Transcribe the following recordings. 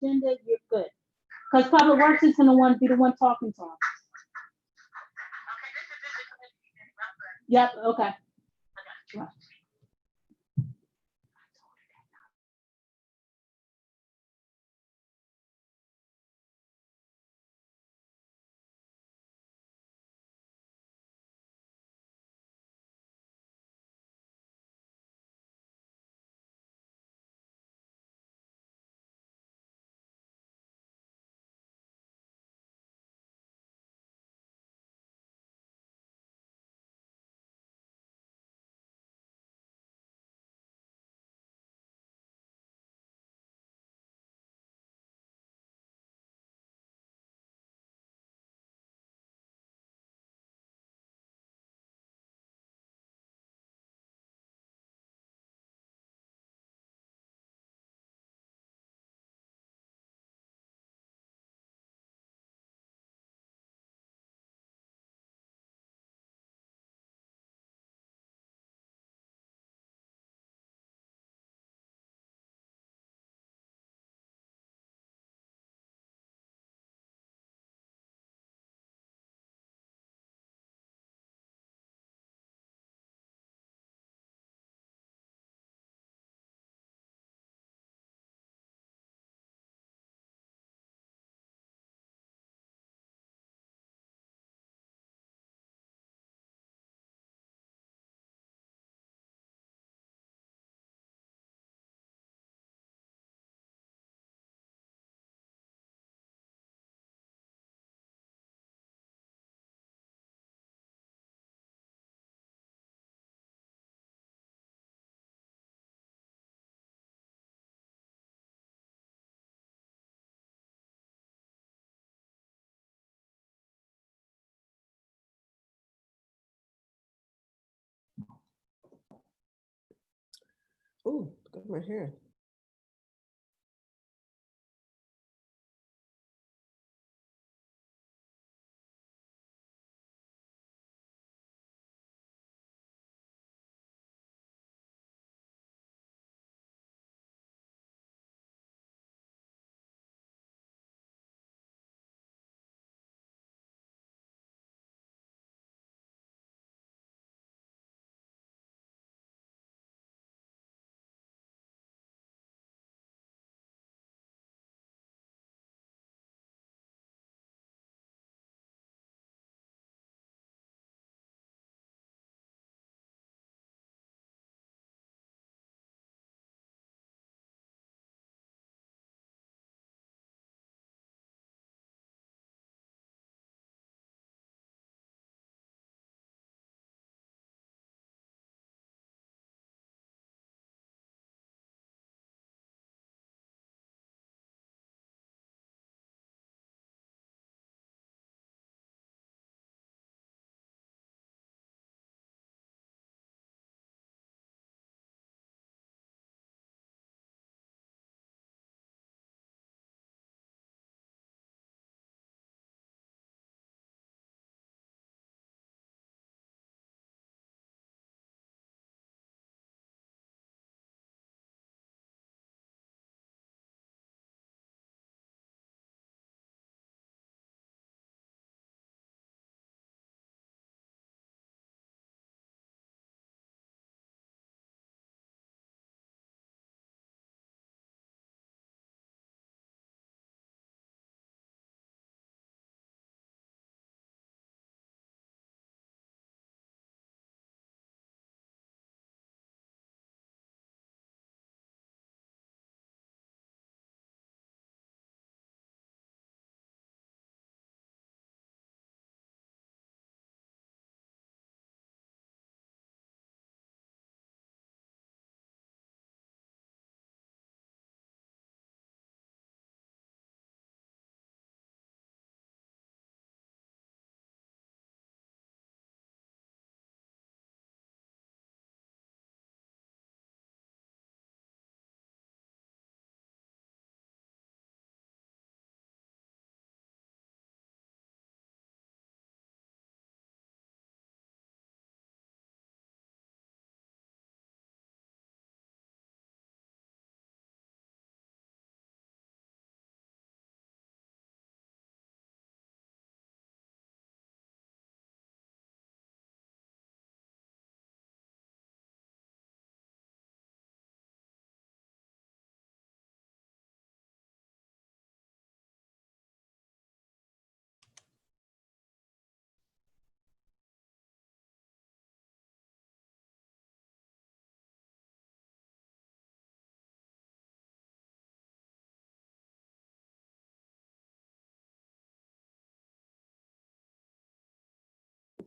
agenda, you're good. Because Public Works is gonna want to be the one talking to them. Yep, okay. Right. Ooh, got my hair.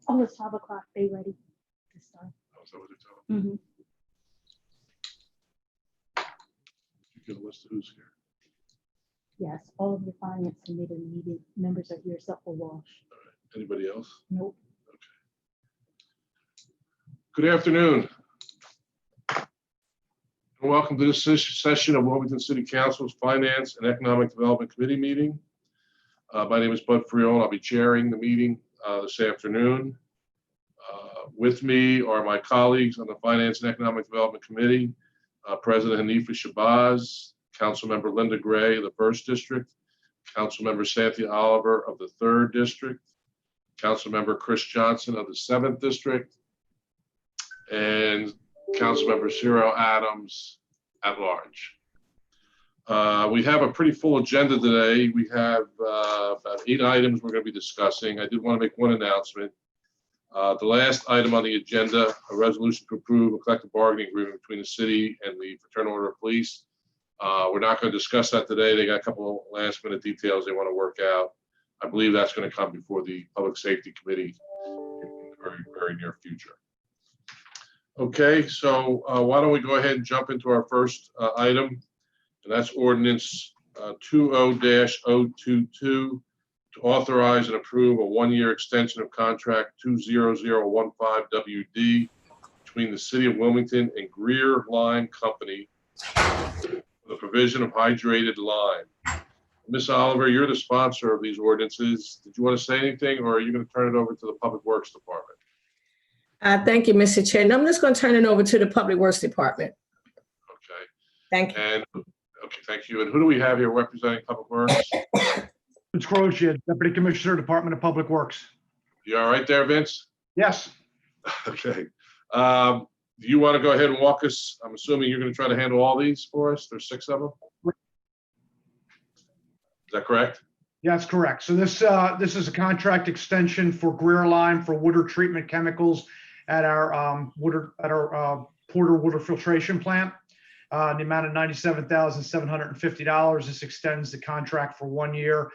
Oh, it's 5 o'clock. They ready to start. Oh, is that what they're telling me? Mm-hmm. You get a list of who's here. Yes, all of your finance committee meeting members are here except for Walsh. All right. Anybody else? Nope. Good afternoon. And welcome to this session of Wilmington City Council's Finance and Economic Development Committee meeting. My name is Bud Friel, and I'll be chairing the meeting this afternoon. With me are my colleagues on the Finance and Economic Development Committee, President Hanifa Shabazz, Councilmember Linda Gray of the 1st District, Councilmember Cynthia Oliver of the 3rd District, Councilmember Chris Johnson of the 7th District, and Councilmember Cyril Adams at large. We have a pretty full agenda today. We have about 8 items we're going to be discussing. I did want to make one announcement. The last item on the agenda, a resolution to approve a collective bargaining agreement between the city and the Fraternal Order of Police. We're not going to discuss that today. They got a couple of last minute details they want to work out. I believe that's going to come before the Public Safety Committee in the very, very near future. Okay, so why don't we go ahead and jump into our first item, and that's ordinance 20-022 to authorize and approve a 1-year extension of contract 20015WD between the City of Wilmington and Greer Lime Company for the provision of hydrated lime. Ms. Oliver, you're the sponsor of these ordinances. Did you want to say anything, or are you going to turn it over to the Public Works Department? Thank you, Mr. Chair. And I'm just going to turn it over to the Public Works Department. Okay. Thank you. And okay, thank you. And who do we have here representing Public Works? Vince Croce, Deputy Commissioner, Department of Public Works. You all right there, Vince? Yes. Okay. Do you want to go ahead and walk us? I'm assuming you're going to try to handle all these for us. There's 6 of them. Is that correct? Yeah, that's correct. So this is a contract extension for Greer Lime for water treatment chemicals at our Porter water filtration plant. The amount of $97,750. This extends the contract for 1 year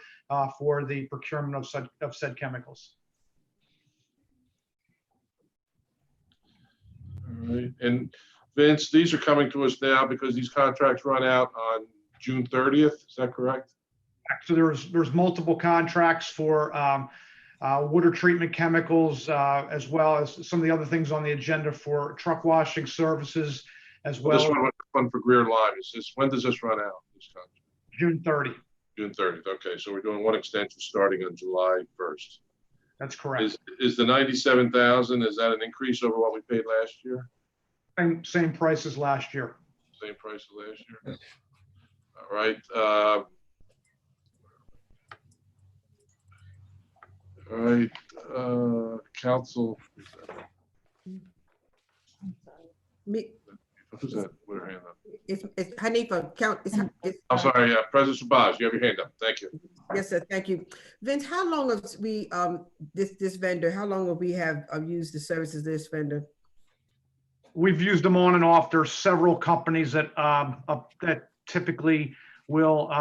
for the procurement of said chemicals. All right. And Vince, these are coming to us now because these contracts run out on June 30th. Is that correct? So there's multiple contracts for water treatment chemicals, as well as some of the other things on the agenda for truck washing services, as well. This one for Greer Lime. When does this run out? This contract? June 30. June 30th. Okay, so we're doing one extension starting on July 1st. That's correct. Is the 97,000? Is that an increase over what we paid last year? Same price as last year. Same price as last year. All right. All right. Council. Me, Who's that? With her hand up? it's Hanifa, I'm sorry. President Shabazz, you have your hand up. Thank you. yes, sir, thank you. Vince, how long have we, this vendor, how long will we have used the services of this vendor? We've used them on and off. There's several companies that typically will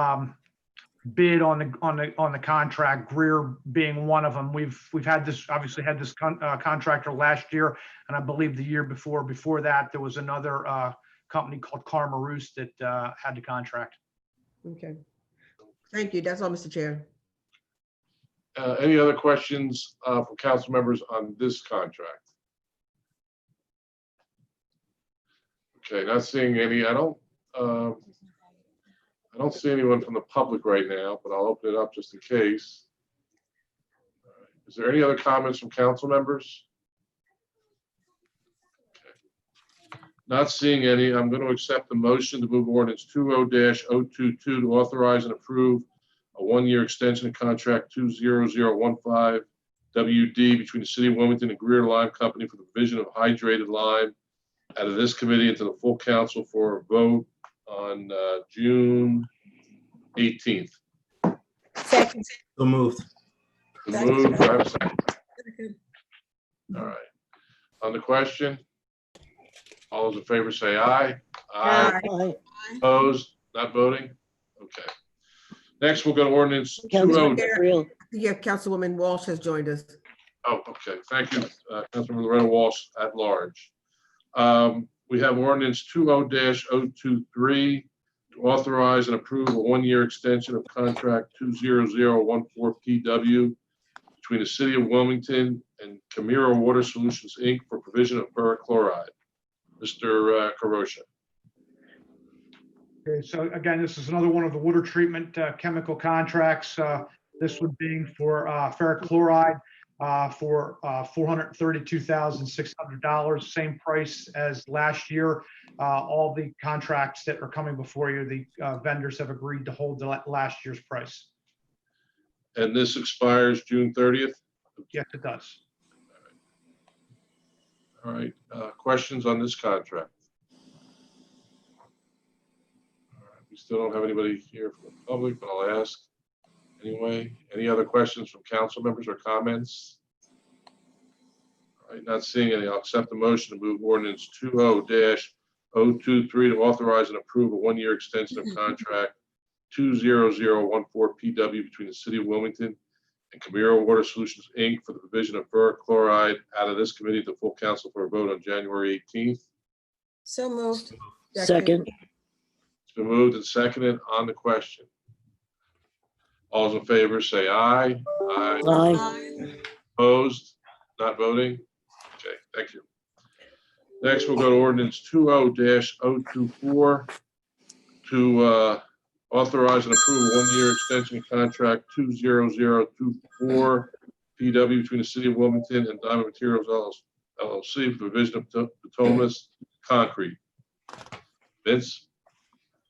bid on the contract. Greer being one of them. We've had this contractor last year, and I believe the year before that there was another company called Carmaroos that had the contract. Okay, thank you. That's all, Mr. Chair. Any other questions from council members on this contract? Okay, not seeing any. I don't see anyone from the public right now, but I'll open it up just in case. Is there any other comments from council members? Okay. Not seeing any. I'm going to accept the motion to move ordinance 20-022 to authorize and approve a 1-year extension of contract 20015 WD between the City of Wilmington and Greer Lime Company for the provision of hydrated lime out of this committee into the full council for a vote on June 18th. Second. So moved. Moved. Do I have a second? All right. On the question, all those in favor say aye. Aye. Aye. Opposed? Not voting? Okay. Next, we'll go to ordinance 20. Yeah, Councilwoman Walsh has joined us. Oh, okay. Thank you, Councilmember Loretta Walsh at large. We have ordinance 20-023 to authorize and approve a one-year extension of contract 20014 PW between the City of Wilmington and Kemira Water Solutions, Inc. for provision of ferric chloride. Mr. Karosha. Okay, so again, this is another one of the water treatment chemical contracts. This one being for ferric chloride for $432,600, same price as last year. All the contracts that are coming before you, the vendors have agreed to hold the last year's price. And this expires June 30th? Yes, it does. All right, questions on this contract? All right, we still don't have anybody here from the public, but I'll ask anyway. Any other questions from council members or comments? All right, not seeing any. I'll accept the motion to move ordinance 20-023 to authorize and approve a one-year extension of contract 20014 PW between the City of Wilmington and Kemira Water Solutions, Inc. for the provision of ferric chloride out of this committee to full council for a vote on January 18th. So moved. Second. It's been moved and seconded on the question. All those in favor say aye. Aye. Aye. Opposed? Not voting? Okay, thank you. Next, we'll go to ordinance 20-024 to authorize and approve a one-year extension of contract 20024 PW between the City of Wilmington and Diamond Materials LLC for the provision of bituminous concrete. Vince?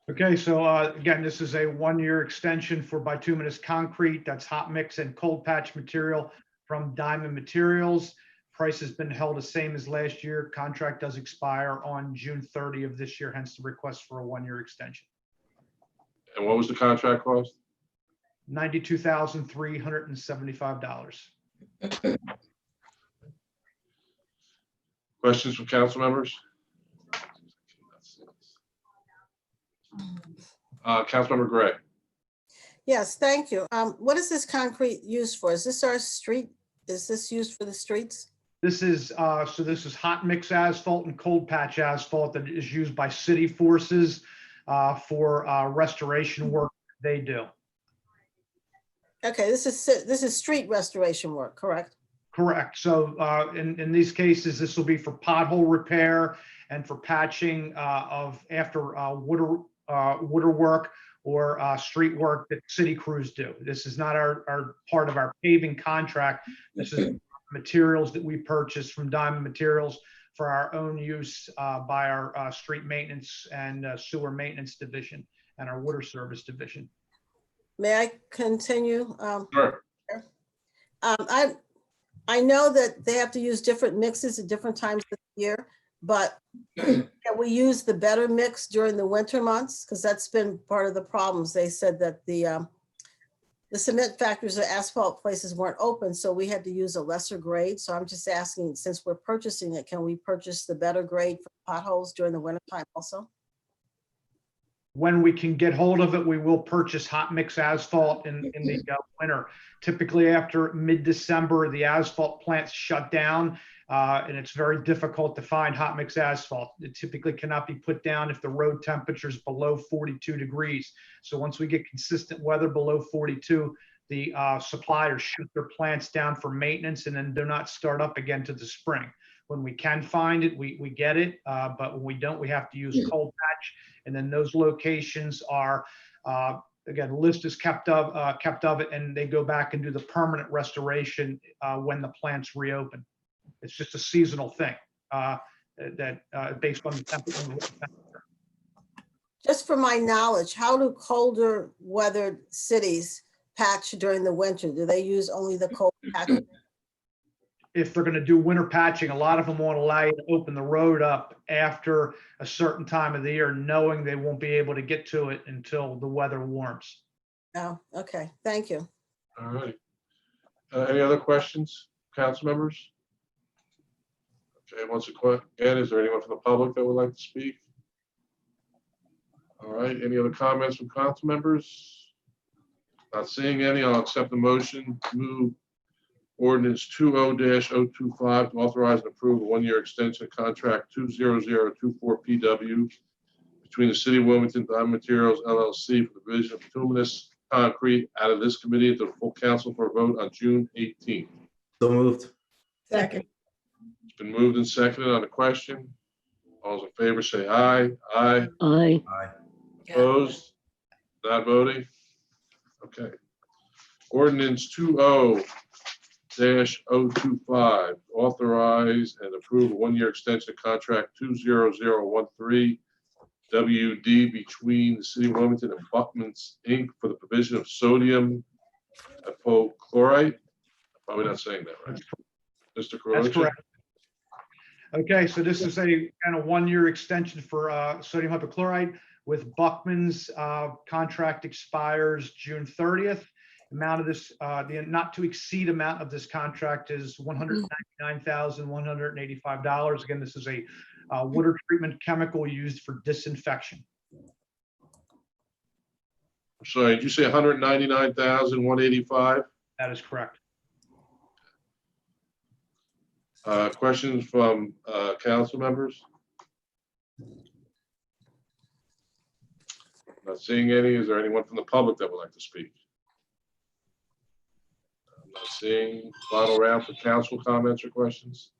Okay, so again, this is a one-year extension for bituminous concrete. That's hot mix and cold patch material from Diamond Materials. Price has been held the same as last year. Contract does expire on June 30 of this year, hence the request for a one-year extension. And what was the contract cost? $92,375. Questions from council members? Councilmember Gray. Yes, thank you. What is this concrete used for? Is this our street? Is this used for the streets? This is hot mix asphalt and cold patch asphalt that is used by city forces for restoration work they do. Okay, this is street restoration work, correct? Correct. So in these cases, this will be for pothole repair and for patching of after water work or street work that city crews do. This is not our part of our paving contract. This is materials that we purchase from Diamond Materials for our own use by our street maintenance and sewer maintenance division and our water service division. May I continue? Sure. I know that they have to use different mixes at different times of the year, but can we use the better mix during the winter months? Because that's been part of the problems. They said that the cement factories or asphalt places weren't open, so we had to use a lesser grade. So I'm just asking, since we're purchasing it, can we purchase the better grade for potholes during the winter time also? When we can get hold of it, we will purchase hot mix asphalt in the winter. Typically after mid-December, the asphalt plants shut down and it's very difficult to find hot mix asphalt. It typically cannot be put down if the road temperature is below 42 degrees. So once we get consistent weather below 42, the suppliers shoot their plants down for maintenance and then do not start up again to the spring. When we can find it, we get it, but when we don't, we have to use cold patch. And then those locations are, again, list is kept of it, and they go back and do the permanent restoration when the plants reopen. It's just a seasonal thing based on the temperature. Just for my knowledge, how do colder weathered cities patch during the winter? Do they use only the cold patch? If they're going to do winter patching, a lot of them won't allow you to open the road up after a certain time of the year, knowing they won't be able to get to it until the weather warms. Oh, okay. Thank you. All right. Any other questions, council members? Okay, once again, is there anyone from the public that would like to speak? All right, any other comments from council members? Not seeing any, I'll accept the motion to move Ordinance 20-025 to authorize and approve a one-year extension of contract 20024 PW between the City of Wilmington Diamond Materials LLC for the provision of bituminous concrete out of this committee to the full council for a vote on June 18th. So moved. Second. It's been moved and seconded on the question. All those in favor say aye. Aye. Aye. Aye. Opposed? Not voting? Okay. Ordinance 20-025, authorize and approve a one-year extension of contract 20013 WD between the City of Wilmington and Buckman's Inc. for the provision of sodium hypochlorite. Probably not saying that right. Mr. That's Carocha? correct. Okay, so this is a kind of one-year extension for sodium hypochlorite with Buckman's. Contract expires June 30th. Amount of this, the not to exceed amount of this contract is $199,185. Again, this is a water treatment chemical used for disinfection. Sorry, did you say 199,185? That is correct. Questions from council members? Not seeing any. Is there anyone from the public that would like to speak? I'm not seeing. Final round for council comments or questions.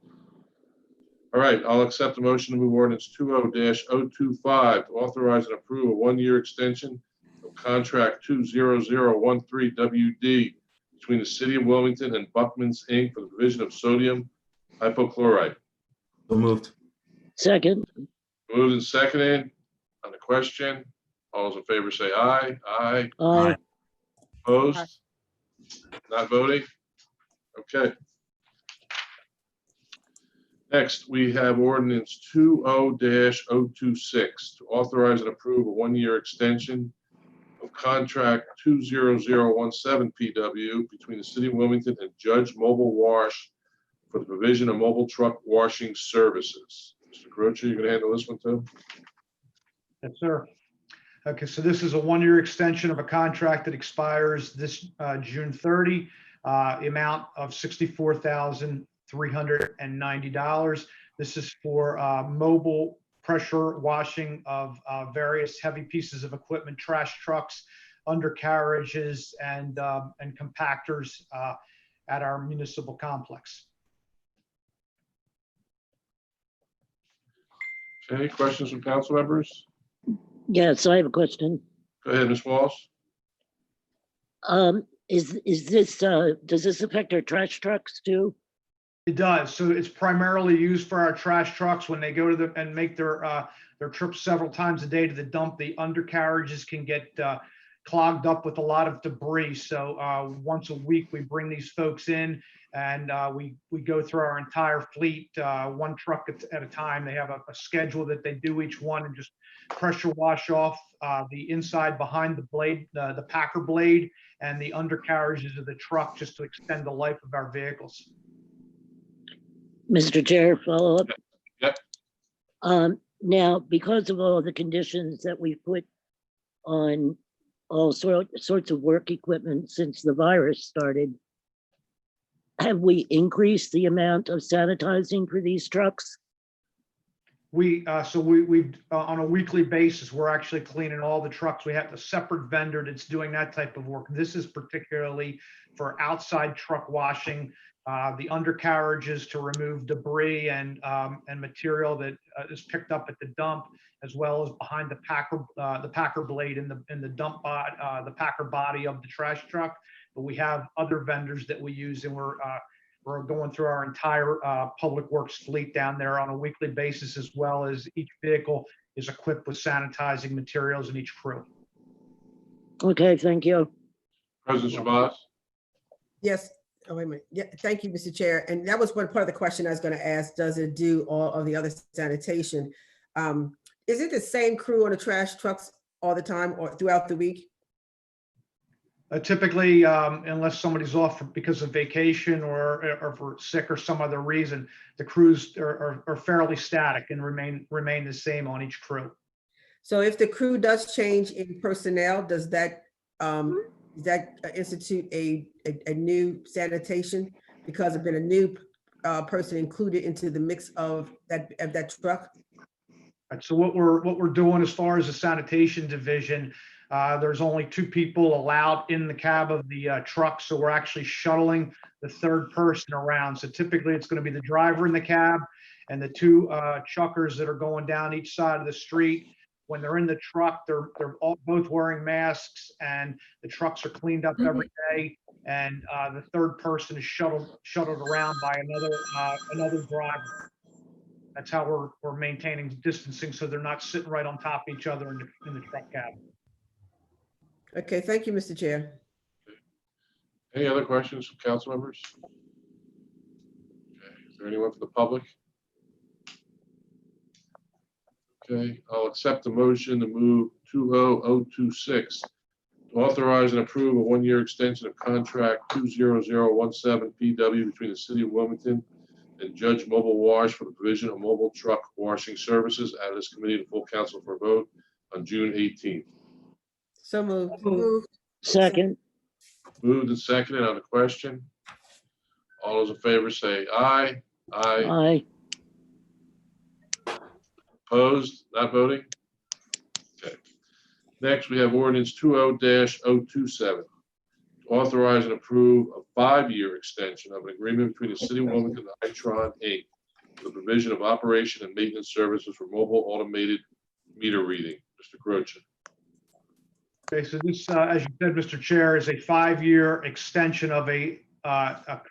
All right, I'll accept the motion to move ordinance 20-025 to authorize and approve a one-year extension of contract 20013 WD between the City of Wilmington and Buckman's Inc. for the provision of sodium hypochlorite. So moved. Second. Moved and seconded on the question. All those in favor say aye. Aye. Aye. Opposed? Not voting? Okay. Next, we have ordinance 20-026 to authorize and approve a one-year extension of contract 20017 PW between the City of Wilmington and Judge Mobile Wash for the provision of mobile truck washing services. Mr. Carocha, you gonna handle this one too? Yes, sir. Okay, so this is a one-year extension of a contract that expires this June 30. Amount of $64,390. This is for mobile pressure washing of various heavy pieces of equipment, trash trucks, undercarriages, and compactors at our municipal complex. Any questions from council members? Yes, I have a question. Go ahead, Ms. Walsh. Is this, does this affect our trash trucks too? It does. So it's primarily used for our trash trucks when they go to and make their trips several times a day to the dump. The undercarriages can get clogged up with a lot of debris. So once a week, we bring these folks in and we go through our entire fleet, one truck at a time. They have a schedule that they do each one and just pressure wash off the inside behind the blade, the packer blade, and the undercarriages of the truck just to extend the life of our vehicles. Mr. Chair, follow up? Yep. Now, because of all the conditions that we put on all sorts of work equipment since the virus started, have we increased the amount of sanitizing for these trucks? We on a weekly basis, we're actually cleaning all the trucks. We have a separate vendor that's doing that type of work. This is particularly for outside truck washing, the undercarriages to remove debris and material that is picked up at the dump, as well as behind the packer blade in the dump the packer body of the trash truck. But we have other vendors that we use, and we're going through our entire public works fleet down there on a weekly basis, as well as each vehicle is equipped with sanitizing materials in each crew. Okay, thank you. President Shabazz? Yes. Oh, wait a minute. Yeah, thank you, Mr. Chair. And that was one part of the question I was going to ask. Does it do all of the other sanitation? Is it the same crew on the trash trucks all the time or throughout the week? Typically, unless somebody's off because of vacation or for sick or some other reason, the crews are fairly static and remain the same on each crew. So if the crew does change in personnel, does that institute a new sanitation because of been a new person included into the mix of that truck? Right, so what we're doing as far as the sanitation division, there's only 2 people allowed in the cab of the truck, so we're actually shuttling the 3rd person around. So typically it's going to be the driver in the cab and the 2 chuckers that are going down each side of the street. When they're in the truck, they're both wearing masks, and the trucks are cleaned up every day. And the 3rd person is shuttled around by another driver. That's how we're maintaining distancing, so they're not sitting right on top of each other in the truck cab. Okay, thank you, Mr. Chair. Any other questions from council members? Okay, is there anyone from the public? Okay, I'll accept the motion to move 20026, to authorize and approve a 1-year extension of contract 20017 PW between the city of Wilmington and Judge Mobile Wash for the provision of mobile truck washing services. Add this committee to full council for a vote on June 18th. So moved. Moved. second, Moved and seconded on the question. All those in favor say aye. Aye. aye, Opposed? Not voting? Okay. Next, we have ordinance 20-027. Authorize and approve a 5-year extension of an agreement between the City of Wilmington and Itron Inc. for the provision of operation and maintenance services for mobile automated meter reading. Mr. Croce. Okay, so this, as you said, Mr. Chair, is a 5-year extension of a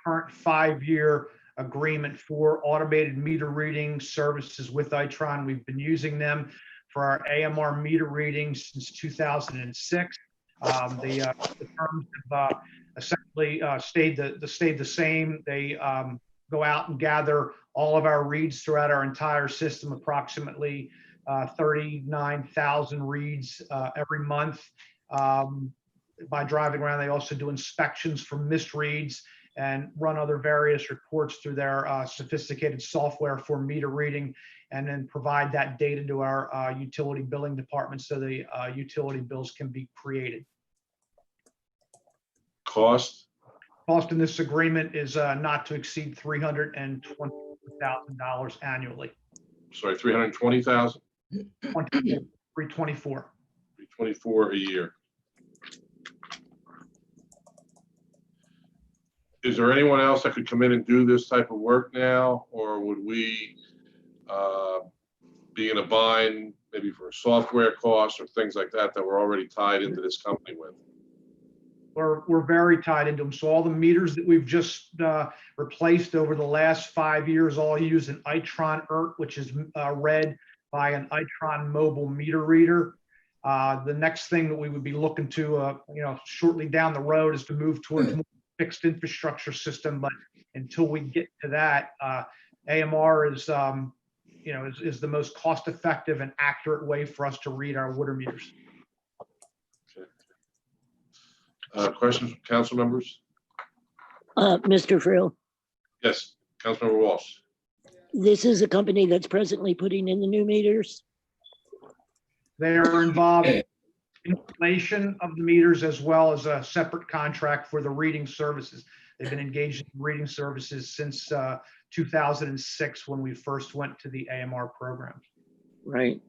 current 5-year agreement for automated meter reading services with Itron. We've been using them for our AMR meter readings since 2006. The terms have essentially stayed the same. They go out and gather all of our reads throughout our entire system, approximately 39,000 reads every month. By driving around, they also do inspections for missed reads and run other various reports through their sophisticated software for meter reading, and then provide that data to our utility billing department so the utility bills can be created. Cost? Cost in this agreement is not to exceed $320,000 annually. Sorry, 320,000? 324. 324 a year. Is there anyone else that could come in and do this type of work now, or would we be in a bind maybe for software costs or things like that that we're already tied into this company with? We're very tied into them. So all the meters that we've just replaced over the last 5 years all use an Itron ERT, which is read by an Itron mobile meter reader. The next thing that we would be looking to, shortly down the road is to move towards more fixed infrastructure system. But until we get to that, AMR is, is the most cost-effective and accurate way for us to read our water meters. Questions from council members? Mr. Frill, Yes, Councilmember Walsh. this is a company that's presently putting in the new meters? They are involved in installation of the meters as well as a separate contract for the reading services. They've been engaged in reading services since 2006 when we first went to the AMR program. Right.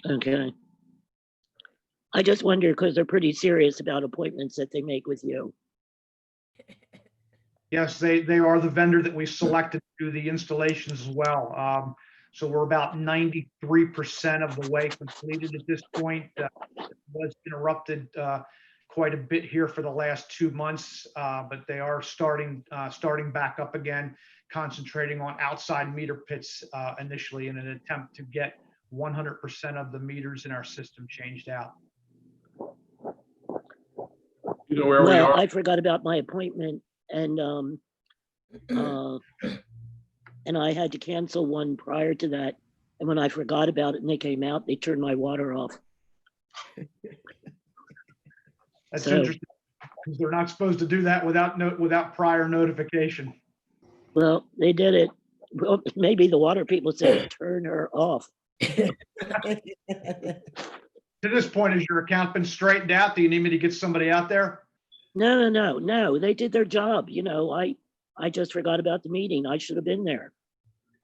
Okay. I just wonder because they're pretty serious about appointments that they make with you. Yes, they are the vendor that we selected to do the installations as well. So we're about 93% of the way completed at this point. It was interrupted quite a bit here for the last 2 months, but they are starting back up again, concentrating on outside meter pits initially in an attempt to get 100% of the meters in our system changed out. You know where we Well, are? I forgot about my appointment and I had to cancel one prior to that. And when I forgot about it and they came out, they turned my water off. That's So- interesting, because they're not supposed to do that without prior notification. Well, they did it. Well, maybe the water people said, turn her off. To this point, has your account been straightened out? Do you need me to get somebody out there? No, they did their job, you know, I just forgot about the meeting. I should have been there.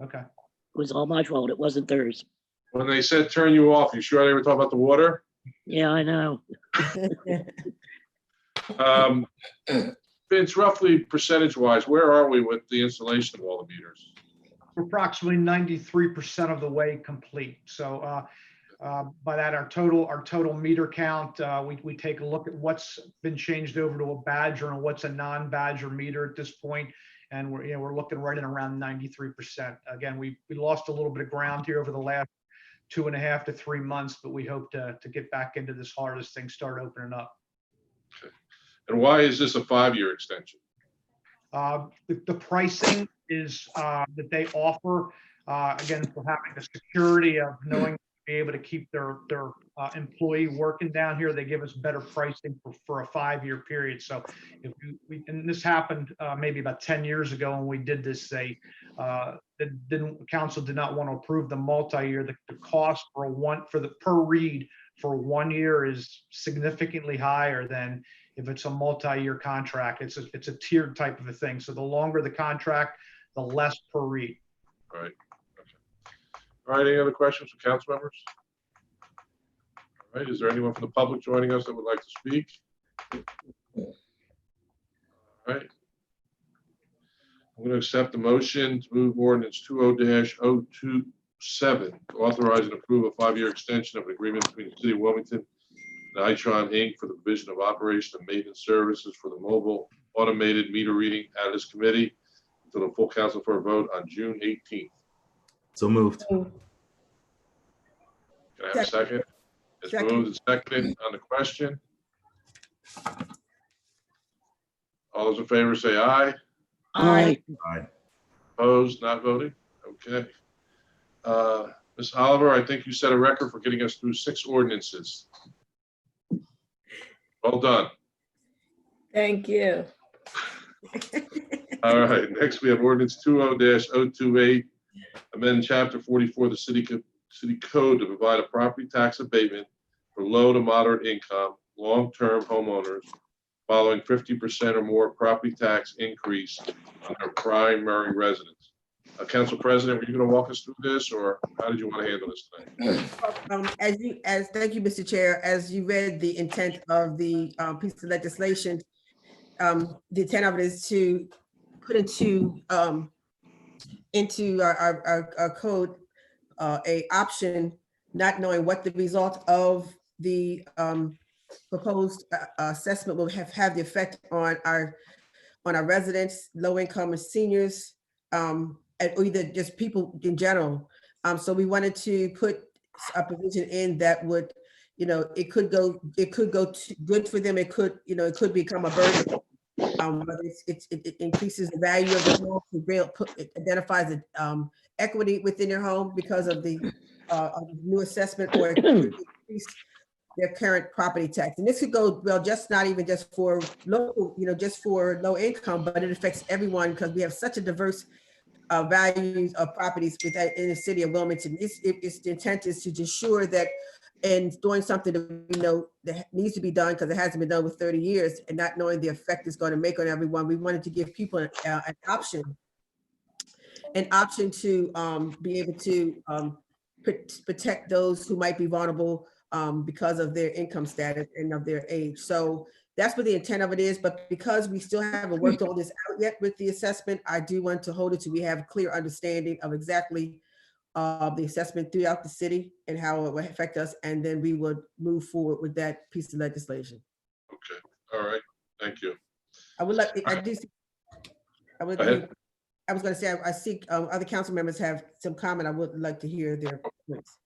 Okay. It was all my fault. It wasn't theirs. When they said turn you off, you sure they were talking about the water? Yeah, I know. Vince, roughly percentage-wise, where are we with the installation of all the meters? We're approximately 93% of the way complete. So by that, our total meter count, we take a look at what's been changed over to a badger and what's a non-badger meter at this point, and we're looking right in around 93%. Again, we lost a little bit of ground here over the last 2.5 to 3 months, but we hope to get back into this hard as things start opening up. Okay. And why is this a 5-year extension? The pricing is that they offer, again, for having the security of knowing be able to keep their employee working down here, they give us better pricing for a 5-year period. So if and this happened maybe about 10 years ago when we did this, council did not want to approve the multi-year. The cost for the per read for 1 year is significantly higher than if it's a multi-year contract. It's a tiered type of a thing. So the longer the contract, the less per read. All right. Okay. All right. Any other questions from council members? All right. Is there anyone from the public joining us that would like to speak? All right. I'm going to accept the motion to move ordinance 20-027 to authorize and approve a 5-year extension of an agreement between the city of Wilmington and Itron Inc. for the provision of operation and maintenance services for the mobile automated meter reading out of this committee until the full council for a vote on June 18th. So moved. Can I have a second? It's moved and seconded on the question. All those in favor say aye. Aye. Aye. Opposed, not voting? Okay. Ms. Oliver, I think you set a record for getting us through 6 ordinances. Well done. Thank you. All right, next we have ordinance 20-028, amend chapter 44 of the city code to provide a property tax abatement for low to moderate income, long-term homeowners following 50% or more property tax increase on their primary residence. Council President, were you going to walk us through this, or how did you want to handle this tonight? Thank you, Mr. Chair. As you read the intent of the piece of legislation, the intent of it is to put into our code a option, not knowing what the result of the proposed assessment will have the effect on our residents, low income and seniors, or either just people in general. So we wanted to put a provision in that would, it could go good for them. It could, it could become a burden. Whether it increases the value of the home, it identifies the equity within your home because of the new assessment, or it could increase their current property tax. And this could go, well, not even just for local, just for low income, but it affects everyone because we have such a diverse values of properties in the city of Wilmington. The intent is to ensure that in doing something that that needs to be done because it hasn't been done with 30 years and not knowing the effect it's going to make on everyone, we wanted to give people an option to be able to protect those who might be vulnerable because of their income status and of their age. So that's what the intent of it is. But because we still haven't worked all this out yet with the assessment, I do want to hold it to we have a clear understanding of exactly the assessment throughout the city and how it will affect us. And then we would move forward with that piece of legislation. Okay. All right. Thank you. I would like, I was going to say, I see other council members have some comment. I would like to hear their points.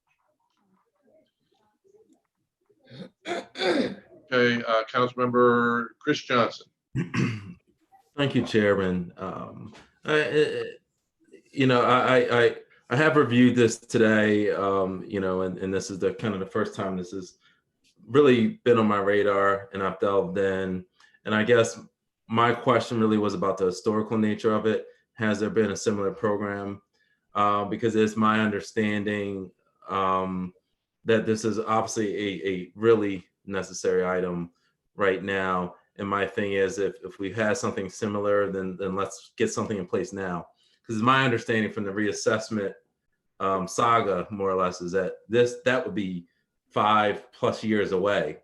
Okay, Councilmember Chris Johnson. Thank you, Chairman. I have reviewed this today, and this is the kind of the first time this has really been on my radar and I've delved in. And I guess my question really was about the historical nature of it. Has there been a similar program? Because it's my understanding that this is obviously a really necessary item right now. And my thing is, if we had something similar, then let's get something in place now. Because my understanding from the reassessment saga, more or less, is that that would be 5+ years away.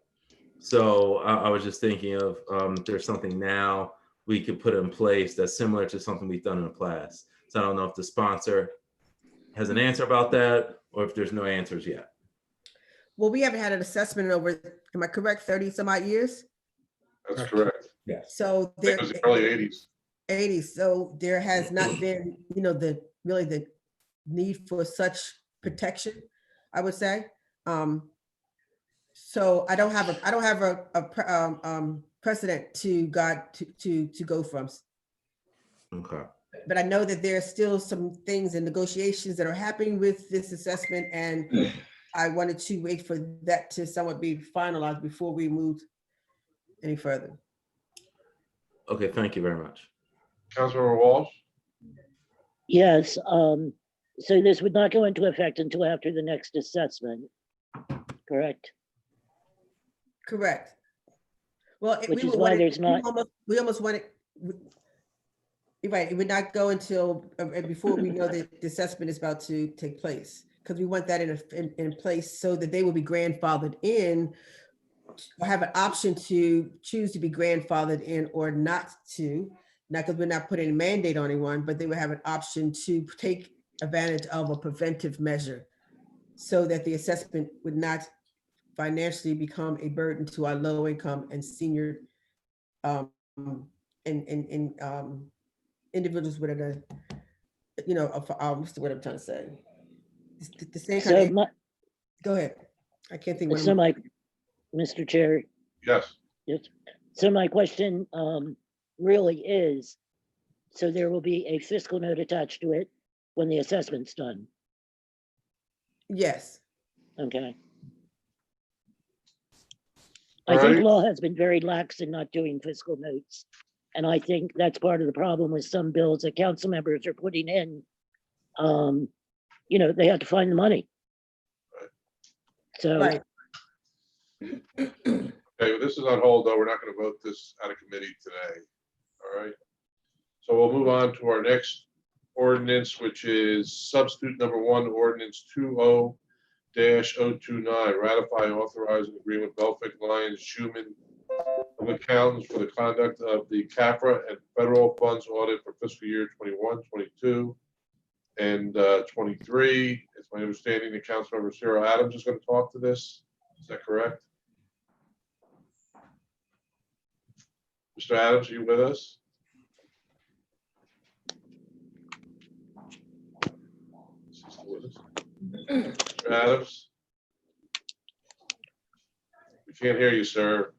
So I was just thinking of if there's something now we could put in place that's similar to something we've done in the past. So I don't know if the sponsor has an answer about that, or if there's no answers yet. Well, we haven't had an assessment in over, am I correct, 30 some odd years? That's correct. Yes. So I think there, it was the early 80s. 80s, so there has not been, the need for such protection, I would say. So I don't have a precedent to go from. Okay. But I know that there are still some things and negotiations that are happening with this assessment, and I wanted to wait for that to somewhat be finalized before we move any further. Okay, thank you very much. Councilmember Walsh? Yes, so this would not go into effect until after the next assessment, correct? Correct. Well, Which is why there's not. We almost want it. Right, it would not go until before we know that the assessment is about to take place, because we want that in place so that they will be grandfathered in, or have an option to choose to be grandfathered in or not to. Not because we're not putting a mandate on anyone, but they would have an option to take advantage of a preventive measure so that the assessment would not financially become a burden to our low income and senior individuals with a, what's the word I'm trying to say? The same kind So of, go ahead. I can't think. so my, Mr. Chair, Yes. yes. So my question really is, so there will be a fiscal note attached to it when the assessment's done, Yes. okay? All I think right. law has been very lax in not doing fiscal notes. And I think that's part of the problem with some bills that council members are putting in. They have to find the money. So, Right. Okay, well, this is on hold, though. We're not going to vote this out of committee today. All right. So we'll move on to our next ordinance, which is substitute number 1, ordinance 20-029, ratify and authorize an agreement with Belfic Lyons Schumann of accountants for the conduct of the CAFRA and federal funds audit for fiscal year 21, 22, and 23. It's my understanding that Councilmember Cyril Adams is going to talk to this. Is that correct? Mr. Adams, are you with us? Is he still with us? Mr. Adams? We can't hear you, sir.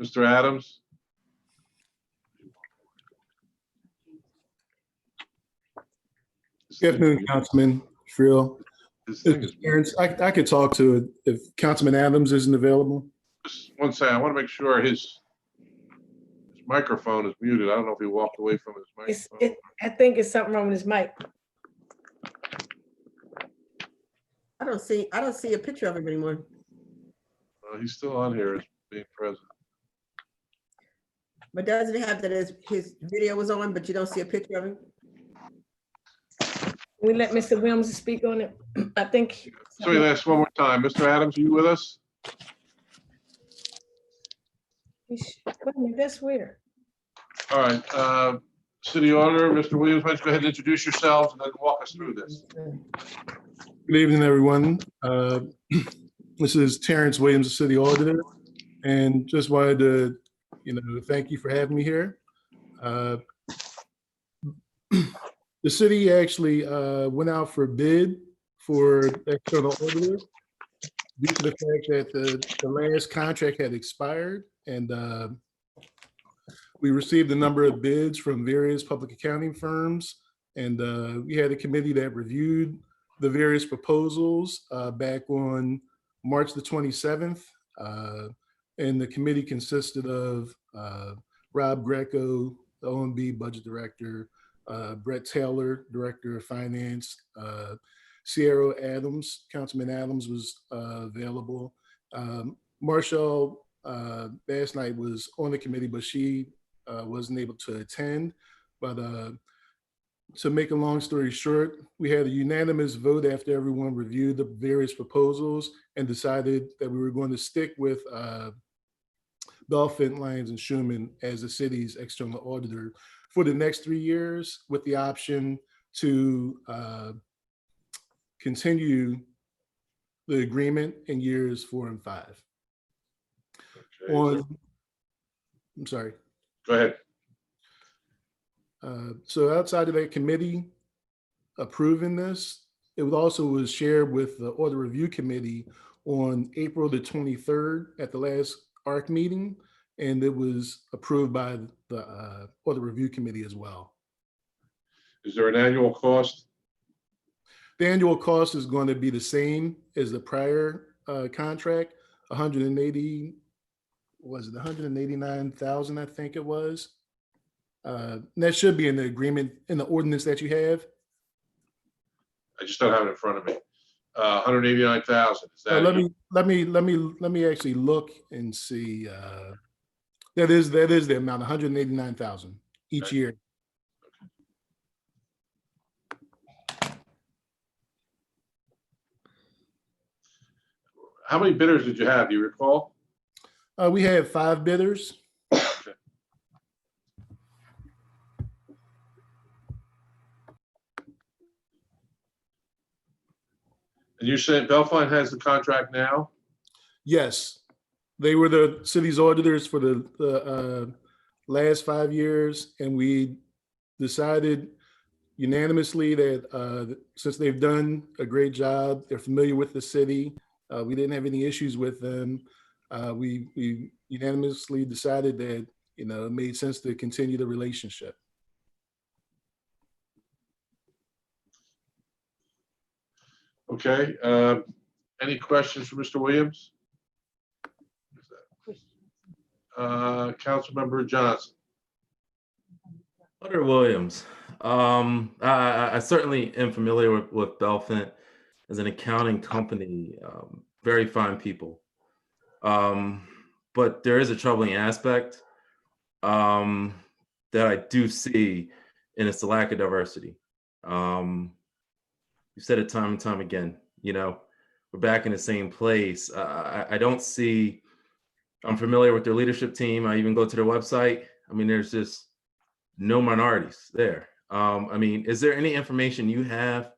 Mr. Adams? Good afternoon, Councilman Friel. This thing is, Terrence, I could talk to it if Councilman Adams isn't available. just one second. I want to make sure his microphone is muted. I don't know if he walked away from his microphone. I think it's something wrong with his mic. I don't see a picture of him anymore. He's still on here as being present. But doesn't it have that his video was on, but you don't see a picture of him? We let Mr. Williams speak on it. I think. So we ask one more time. Mr. Adams, are you with us? Wait a minute, that's weird. All right. City Auditor, Mr. Williams, why don't you go ahead and introduce yourselves and then walk us through this. Good evening, everyone. This is Terrence Williams, the City Auditor, and just wanted to, thank you for having me here. The city actually went out for bid for external auditor due to the fact that the last contract had expired, and we received a number of bids from various public accounting firms, and we had a committee that reviewed the various proposals back on March the 27th, and the committee consisted of Rob Greco, the OMB budget director, Brett Taylor, Director of Finance, Sierra Adams, Councilman Adams was available. Marshall last night was on the committee, but she wasn't able to attend. But to make a long story short, we had a unanimous vote after everyone reviewed the various proposals and decided that we were going to stick with Belfont, Lyons, and Schuman as the city's external auditor for the next 3 years, with the option to continue the agreement in years 4 and 5. Okay. I'm sorry. Go ahead. So outside of that committee approving this, it was shared with the Audit Review Committee on April the 23rd at the last ARC meeting, and it was approved by the Audit Review Committee as well. Is there an annual cost? The annual cost is going to be the same as the prior contract, 180, was it 189,000, I think it was. That should be in the agreement, in the ordinance that you have. I just don't have it in front of me. 189,000. Is that? Let me actually look and see. That is the amount, 189,000 each Okay. year. How many bidders did you have? Do you recall? We had 5 bidders. Okay. And you're saying Belfont has the contract now? Yes, they were the city's auditors for the last 5 years, and we decided unanimously that since they've done a great job, they're familiar with the city, we didn't have any issues with them. We unanimously decided that it made sense to continue the relationship. Okay. Any questions for Mr. Williams? Councilmember Johnson. Auditor Williams, I certainly am familiar with Belfont as an accounting company, very fine people. But there is a troubling aspect that I do see, and it's the lack of diversity. You said it time and time again, we're back in the same place. I don't see, I'm familiar with their leadership team. I even go to their website. I mean, there's just no minorities there. I mean, is there any information you have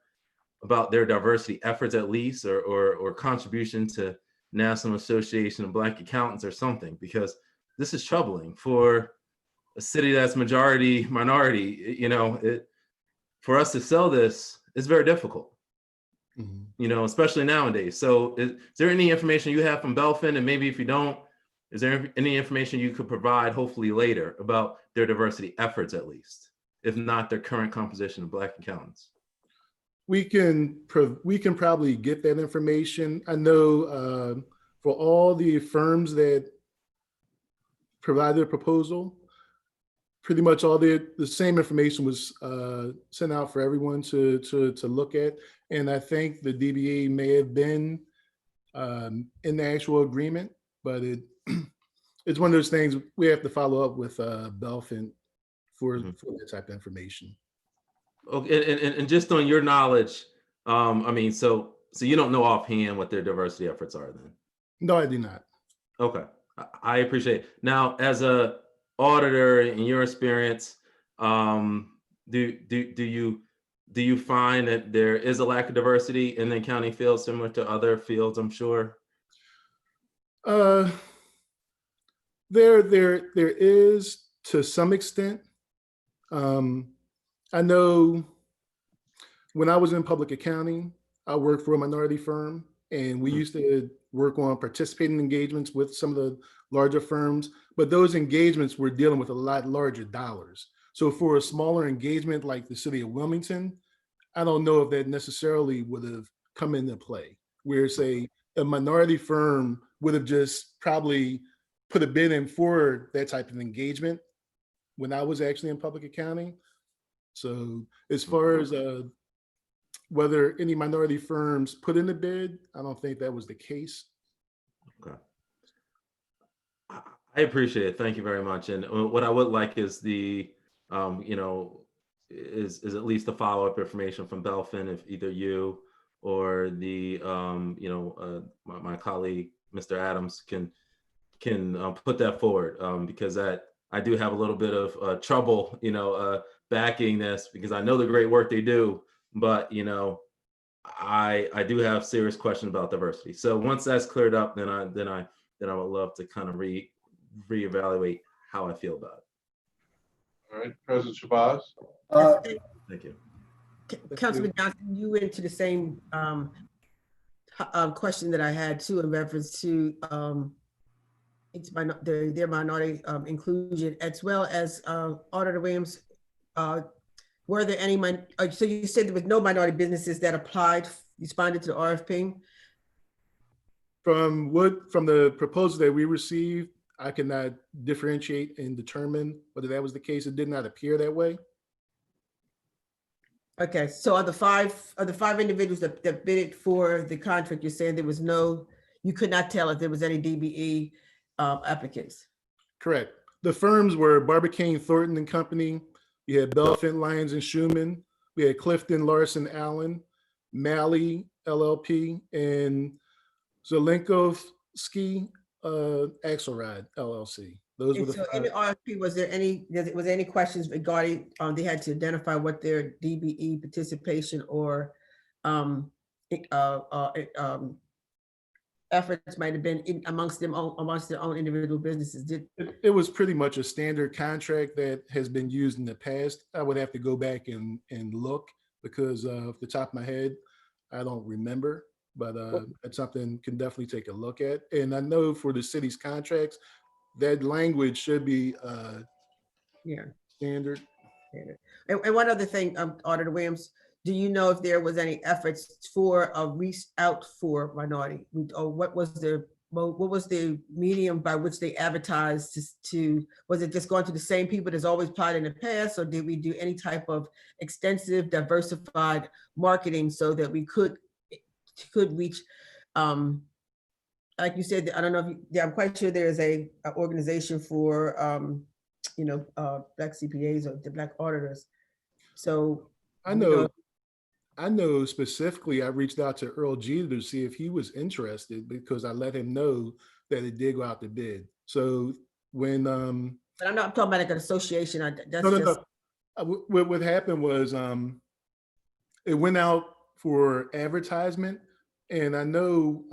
about their diversity efforts at least, or contribution to National Association of Black Accountants or something? Because this is troubling for a city that's majority minority. For us to sell this, it's very difficult. Especially nowadays. So is there any information you have from Belfont? And maybe if you don't, is there any information you could provide hopefully later about their diversity efforts at least, if not their current composition of Black accountants? We can probably get that information. I know for all the firms that provided a proposal, pretty much all the same information was sent out for everyone to look at. And I think the DBA may have been in the actual agreement, but it's one of those things we have to follow up with Belfont for that type of information. Okay, and just on your knowledge, I mean, so you don't know offhand what their diversity efforts are then? No, I do not. Okay, I appreciate it. Now, as a auditor, in your experience, do you find that there is a lack of diversity in the accounting field similar to other fields, I'm sure? There is to some extent. I know when I was in public accounting, I worked for a minority firm, and we used to work on participating engagements with some of the larger firms, but those engagements were dealing with a lot larger dollars. So for a smaller engagement like the city of Wilmington, I don't know if that necessarily would have come into play, where say a minority firm would have just probably put a bid in for that type of engagement when I was actually in public accounting. So as far as whether any minority firms put in the bid, I don't think that was the case. Okay. I appreciate it. Thank you very much. And what I would like is the, you know, is at least the follow-up information from Belfin, if either you or the, you know, my colleague, Mr. Adams, can put that forward, because that I do have a little bit of trouble, you know, backing this, because I know the great work they do, but you know, I do have serious questions about diversity. So once that's cleared up, then I would love to kind of reevaluate how I feel about it. All right, President Shabazz? Thank you. Councilman Johnson, you went to the same question that I had too in reference to their minority inclusion, as well as Auditor Williams. Were there any, so you said there was no minority businesses that responded to the RFP? From the proposal that we received, I cannot differentiate and determine whether that was the case. It did not appear that way. Okay, so of the five individuals that bid for the contract, you're saying you could not tell if there was any DBE applicants? Correct. The firms were Barbicane Thornton and Company. You had Belfin, Lyons and Schumann. We had Clifton, Larson, Allen, Malley, LLP, and Zelenkovsky, Axelrod, LLC. Those were the So five. in the RFP, was there any questions regarding, they had to identify what their DBE participation or efforts might have been amongst their own individual businesses? It was pretty much a standard contract that has been used in the past. I would have to go back and look, because off the top of my head, I don't remember, but it's something can definitely take a look at. And I know for the city's contracts, that language should be standard. And one other thing, Auditor Williams, do you know if there was any efforts for a reach out for minority, or what was the medium by which they advertised was it just going to the same people that's always applied in the past, or did we do any type of extensive diversified marketing so that we could reach, like you said, I don't know if I'm quite sure there is a organization for Black CPAs or the Black auditors. So I know specifically I reached out to Earl Jeter to see if he was interested, because I let him know that it did go out to bid. So when but I'm talking about like an association. What happened was it went out for advertisement, and I know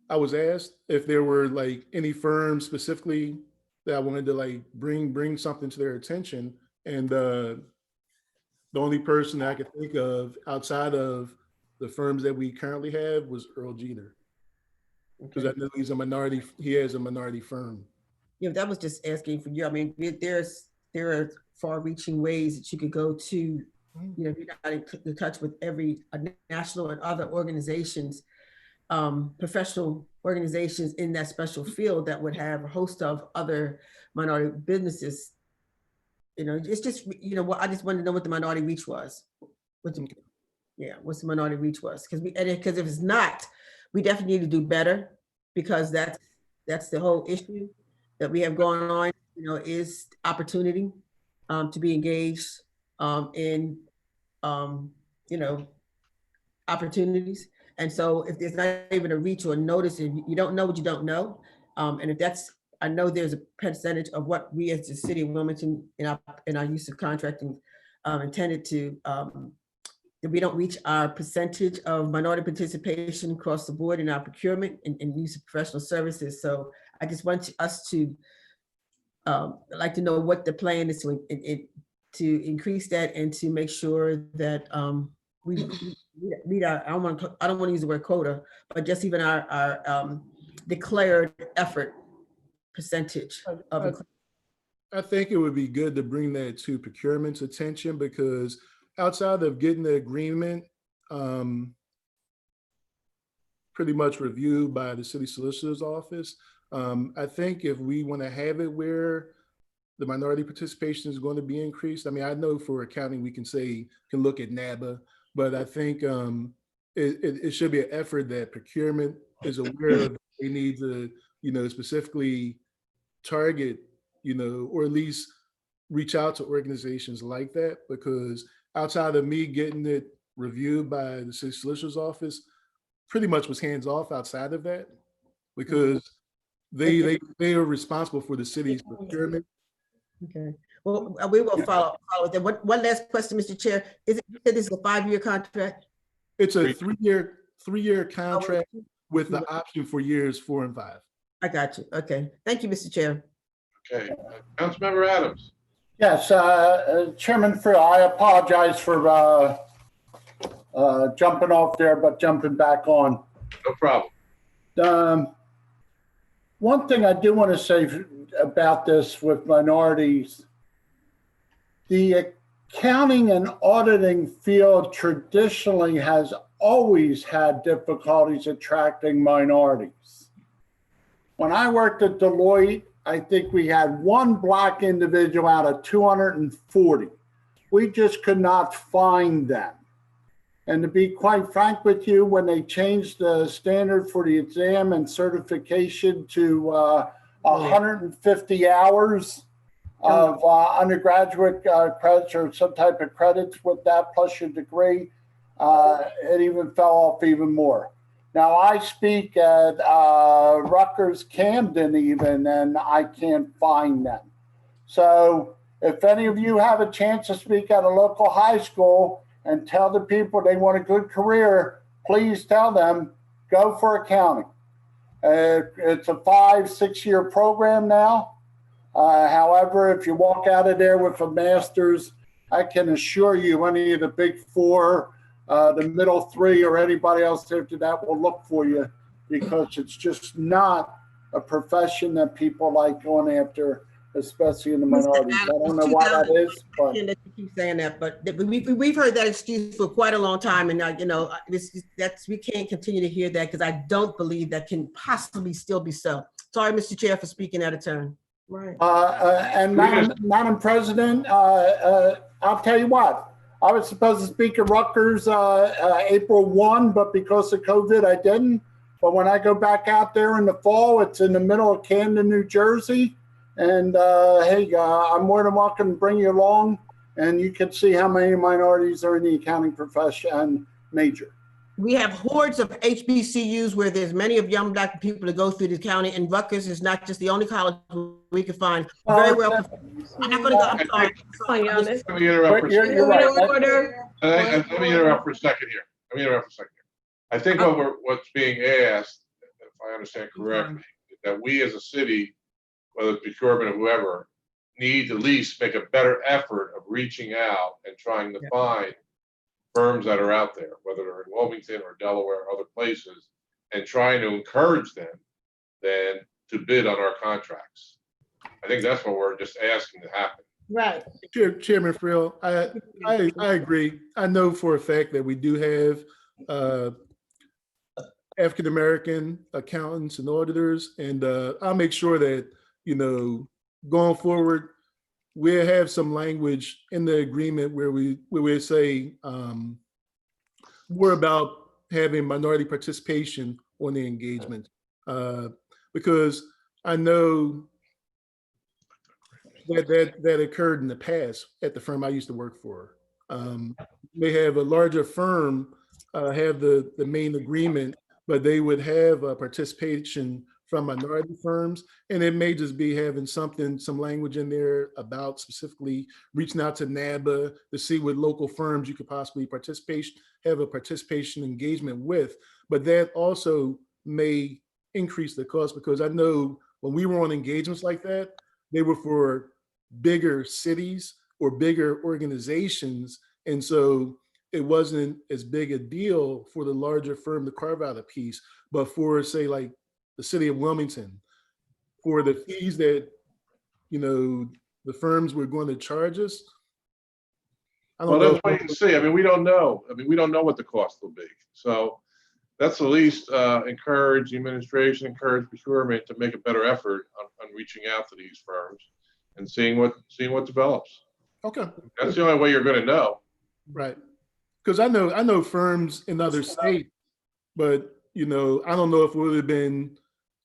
I was asked if there were like any firms specifically that I wanted to like bring something to their attention, and the only person I could think of outside of the firms that we currently have was Earl Jeter, because I know he has a minority firm. Yeah, that was just asking for you. I mean, there are far-reaching ways that you could go to, if you're not in touch with every national and other organizations, professional organizations in that special field that would have a host of other minority businesses. It's just, I just wanted to know what the minority reach was. What's the minority reach was? Because if it's not, we definitely need to do better, because that's the whole issue that we have going on, is opportunity to be engaged in, opportunities. And so if there's not even a reach or a notice, and you don't know what you don't know, and if that's, I know there's a percentage of what we as the city of Wilmington in our use of contracting intended to, that we don't reach our percentage of minority participation across the board in our procurement and use of professional services. So I just want us to like to know what the plan is to increase that, and to make sure that we meet our, I don't want to use the word quota, but just even our declared effort percentage of. I think it would be good to bring that to procurement's attention, because outside of getting the agreement pretty much reviewed by the city solicitor's office, I think if we want to have it where the minority participation is going to be increased. I mean, I know for accounting, we can look at NABA, but I think it should be an effort that procurement is aware of. They need to, specifically target, or at least reach out to organizations like that, because outside of me getting it reviewed by the city solicitor's office, pretty much was hands off outside of that, because they are responsible for the city's procurement. Okay. Well, we will follow with that. One last question, Mr. Chair. Is it, you said this is a 5-year contract? It's a three-year contract with the option for years 4 and 5. I got you. Okay. Thank you, Mr. Chair. Okay, Councilmember Adams. Yes, Chairman Friel, I apologize for jumping off there, but jumping back on. No problem. One thing I do want to say about this with minorities, the accounting and auditing field traditionally has always had difficulties attracting minorities. When I worked at Deloitte, I think we had one Black individual out of 240. We just could not find them. And to be quite frank with you, when they changed the standard for the exam and certification to 150 hours of undergraduate credits or some type of credits with that plus your degree, it even fell off even more. Now I speak at Rutgers, Camden even, and I can't find them. So if any of you have a chance to speak at a local high school and tell the people they want a good career, please tell them, go for accounting. It's a 5-6 year program now. However, if you walk out of there with a master's, I can assure you any of the big 4, the middle 3, or anybody else after that will look for you, because it's just not a profession that people like going after, especially in the minorities. I don't know why that is, but I can't let you keep saying that, but we've heard that excuse for quite a long time, and we can't continue to hear that, because I don't believe that can possibly still be so. Sorry, Mr. Chair, for speaking out of turn. Right. and Madam President, I'll tell you what. I was supposed to speak at Rutgers April 1, but because of COVID, I didn't. But when I go back out there in the fall, it's in the middle of Camden, New Jersey. And hey, I'm more than welcome to bring you along, and you can see how many minorities are in the accounting profession major. We have hordes of HBCUs where there's many of young Black people to go through the county, and Rutgers is not just the only college we can find. Very well. I'm not going to go. I'm sorry. Let me interrupt for a second. You're right. Let me interrupt for a second here. I think what's being asked, if I understand correctly, is that we as a city, whether it's procurement or whoever, need to at least make a better effort of reaching out and trying to find firms that are out there, whether they're in Wilmington or Delaware or other places, and trying to encourage them then to bid on our contracts. I think that's what we're just asking to happen. Right. Chairman Friel, I agree. I know for a fact that we do have African-American accountants and auditors, and I'll make sure that, going forward, we'll have some language in the agreement where we say more about having minority participation on the engagement, because I know that occurred in the past at the firm I used to work for. May have a larger firm have the main agreement, but they would have a participation from minority firms, and it may just be having some language in there about specifically reaching out to NABA to see what local firms you could possibly have a participation engagement with. But that also may increase the cost, because I know when we were on engagements like that, they were for bigger cities or bigger organizations, and so it wasn't as big a deal for the larger firm to carve out a piece. But for, say, like the city of Wilmington, for the fees that, the firms were going to charge us, I don't know. Let's wait and see. I mean, we don't know. We don't know what the cost will be. So that's at least encourage the administration, encourage procurement to make a better effort on reaching out to these firms. and seeing what develops. Okay, That's the only way you're going to know. right. Because I know firms in other states, but I don't know if it would have been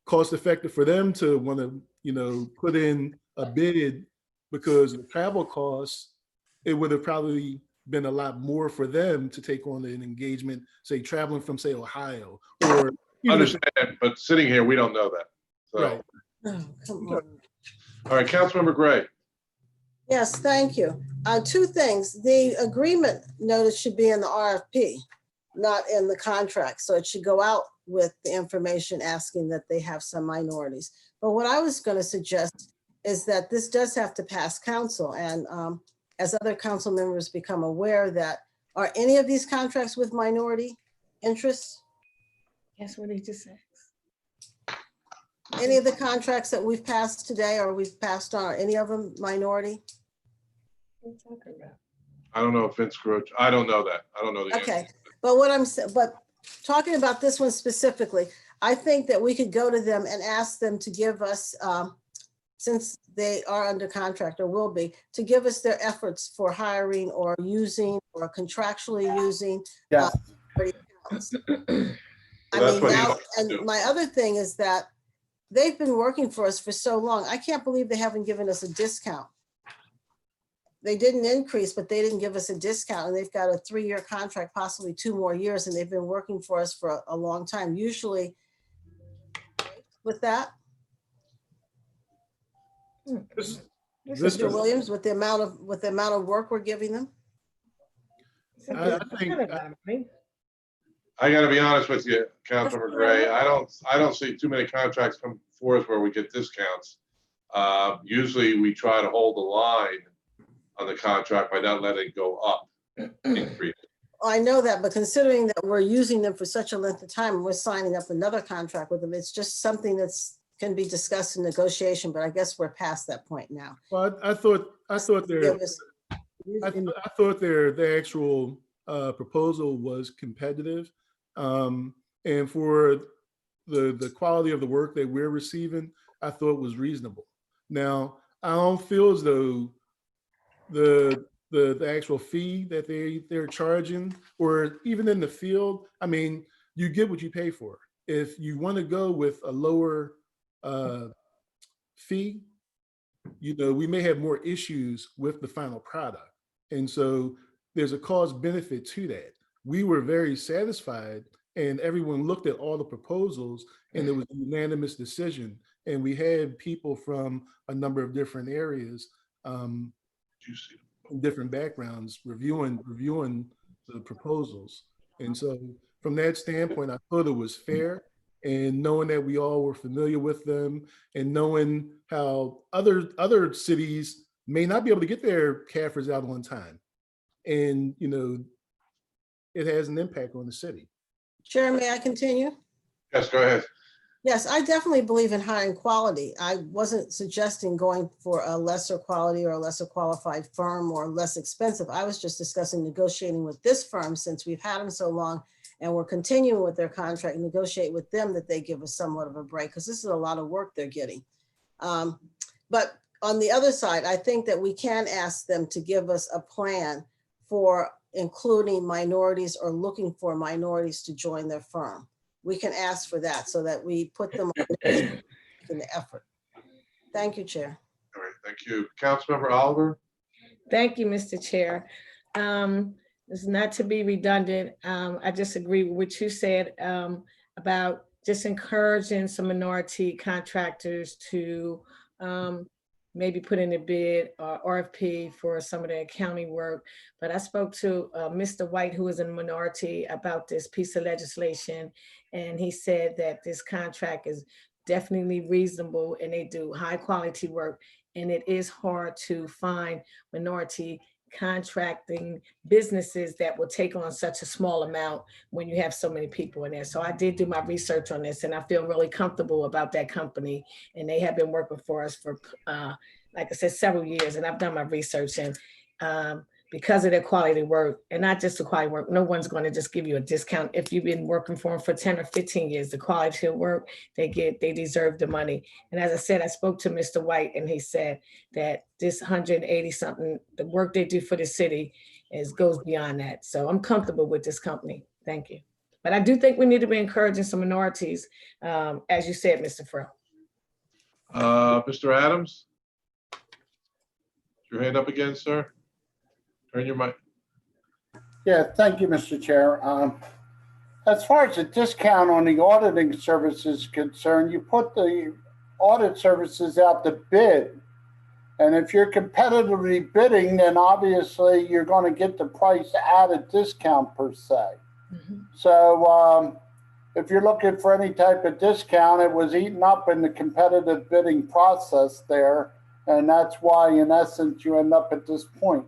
cost effective for them to want to put in a bid, because the travel costs, it would have probably been a lot more for them to take on an engagement, say traveling from say Ohio or even if- Understand, but sitting here, we don't know that. So, right. Oh, come on. all right, Councilmember Gray. Yes, thank you. Two things. The agreement notice should be in the RFP, not in the contract. So it should go out with the information asking that they have some minorities. But what I was going to suggest is that this does have to pass council. And as other council members become aware that, are any of these contracts with minority interests? That's what he just said. Any of the contracts that we've passed today or we've passed on, are any of them minority? What you talking about? I don't know if Vince Crouch, I don't know that. I don't know the answer. Okay, but but talking about this one specifically, I think that we could go to them and ask them to give us, since they are under contract or will be, to give us their efforts for hiring or using or contractually using. Yes. Accounts. Well, I that's mean, what he now, wants to do. and my other thing is that they've been working for us for so long. I can't believe they haven't given us a discount. They didn't increase, but they didn't give us a discount, and they've got a 3-year contract, possibly 2 more years, and they've been working for us for a long time. Usually with that, This- Mr. Williams, with the amount of work we're giving them. I think- I got to be honest with you, Councilmember Gray. I don't see too many contracts come forth where we get discounts. Usually we try to hold the line on the contract by not letting it go up. Increase. I know that, but considering that we're using them for such a length of time, and we're signing up another contract with them, it's just something can be discussed in negotiation, but I guess we're past that point now. Well, I thought their Give us- I thought their actual proposal was competitive, and for the quality of the work that we're receiving, I thought was reasonable. Now, I don't feel as though the actual fee that they're charging, or even in the field, I mean, you get what you pay for. If you want to go with a lower fee, we may have more issues with the final product. And so there's a cost benefit to that. We were very satisfied, and everyone looked at all the proposals, and it was a unanimous decision. And we had people from a number of different areas, different backgrounds, reviewing the proposals. And so from that standpoint, I thought it was fair. And knowing that we all were familiar with them, and knowing how other cities may not be able to get their CAFRs out on time, and it has an impact on the city. Chair, may I continue? Yes, go ahead. Yes, I definitely believe in hiring quality. I wasn't suggesting going for a lesser quality or a lesser qualified firm or less expensive. I was just discussing negotiating with this firm, since we've had them so long and we're continuing with their contract, and negotiate with them that they give us somewhat of a break, because this is a lot of work they're getting. But on the other side, I think that we can ask them to give us a plan for including minorities or looking for minorities to join their firm. We can ask for that so that we put them in the effort. Thank you, Chair. All right, thank you. Councilmember Oliver? Thank you, Mr. Chair. It's not to be redundant. I just agree with what you said about just encouraging some minority contractors to maybe put in a bid or RFP for some of the accounting work. But I spoke to Mr. White, who is a minority, about this piece of legislation. And he said that this contract is definitely reasonable, and they do high quality work. And it is hard to find minority contracting businesses that will take on such a small amount when you have so many people in there. So I did do my research on this, and I feel really comfortable about that company. And they have been working for us for, like I said, several years, and I've done my research. And because of their quality work, and not just the quality work. No one's going to just give you a discount if you've been working for them for 10 or 15 years. The quality of work they deserve the money. And as I said, I spoke to Mr. White, and he said that this 180 something, the work they do for the city goes beyond that. So I'm comfortable with this company. Thank you. But I do think we need to be encouraging some minorities, as you said, Mr. Farrell. Mr. Adams? Your hand up again, sir? Turn your mic. Yeah, thank you, Mr. Chair. As far as the discount on the auditing service is concerned, you put the audit services out to bid. And if you're competitively bidding, then obviously you're going to get the price at a discount per se. So if you're looking for any type of discount, it was eaten up in the competitive bidding process there. And that's why, in essence, you end up at this point.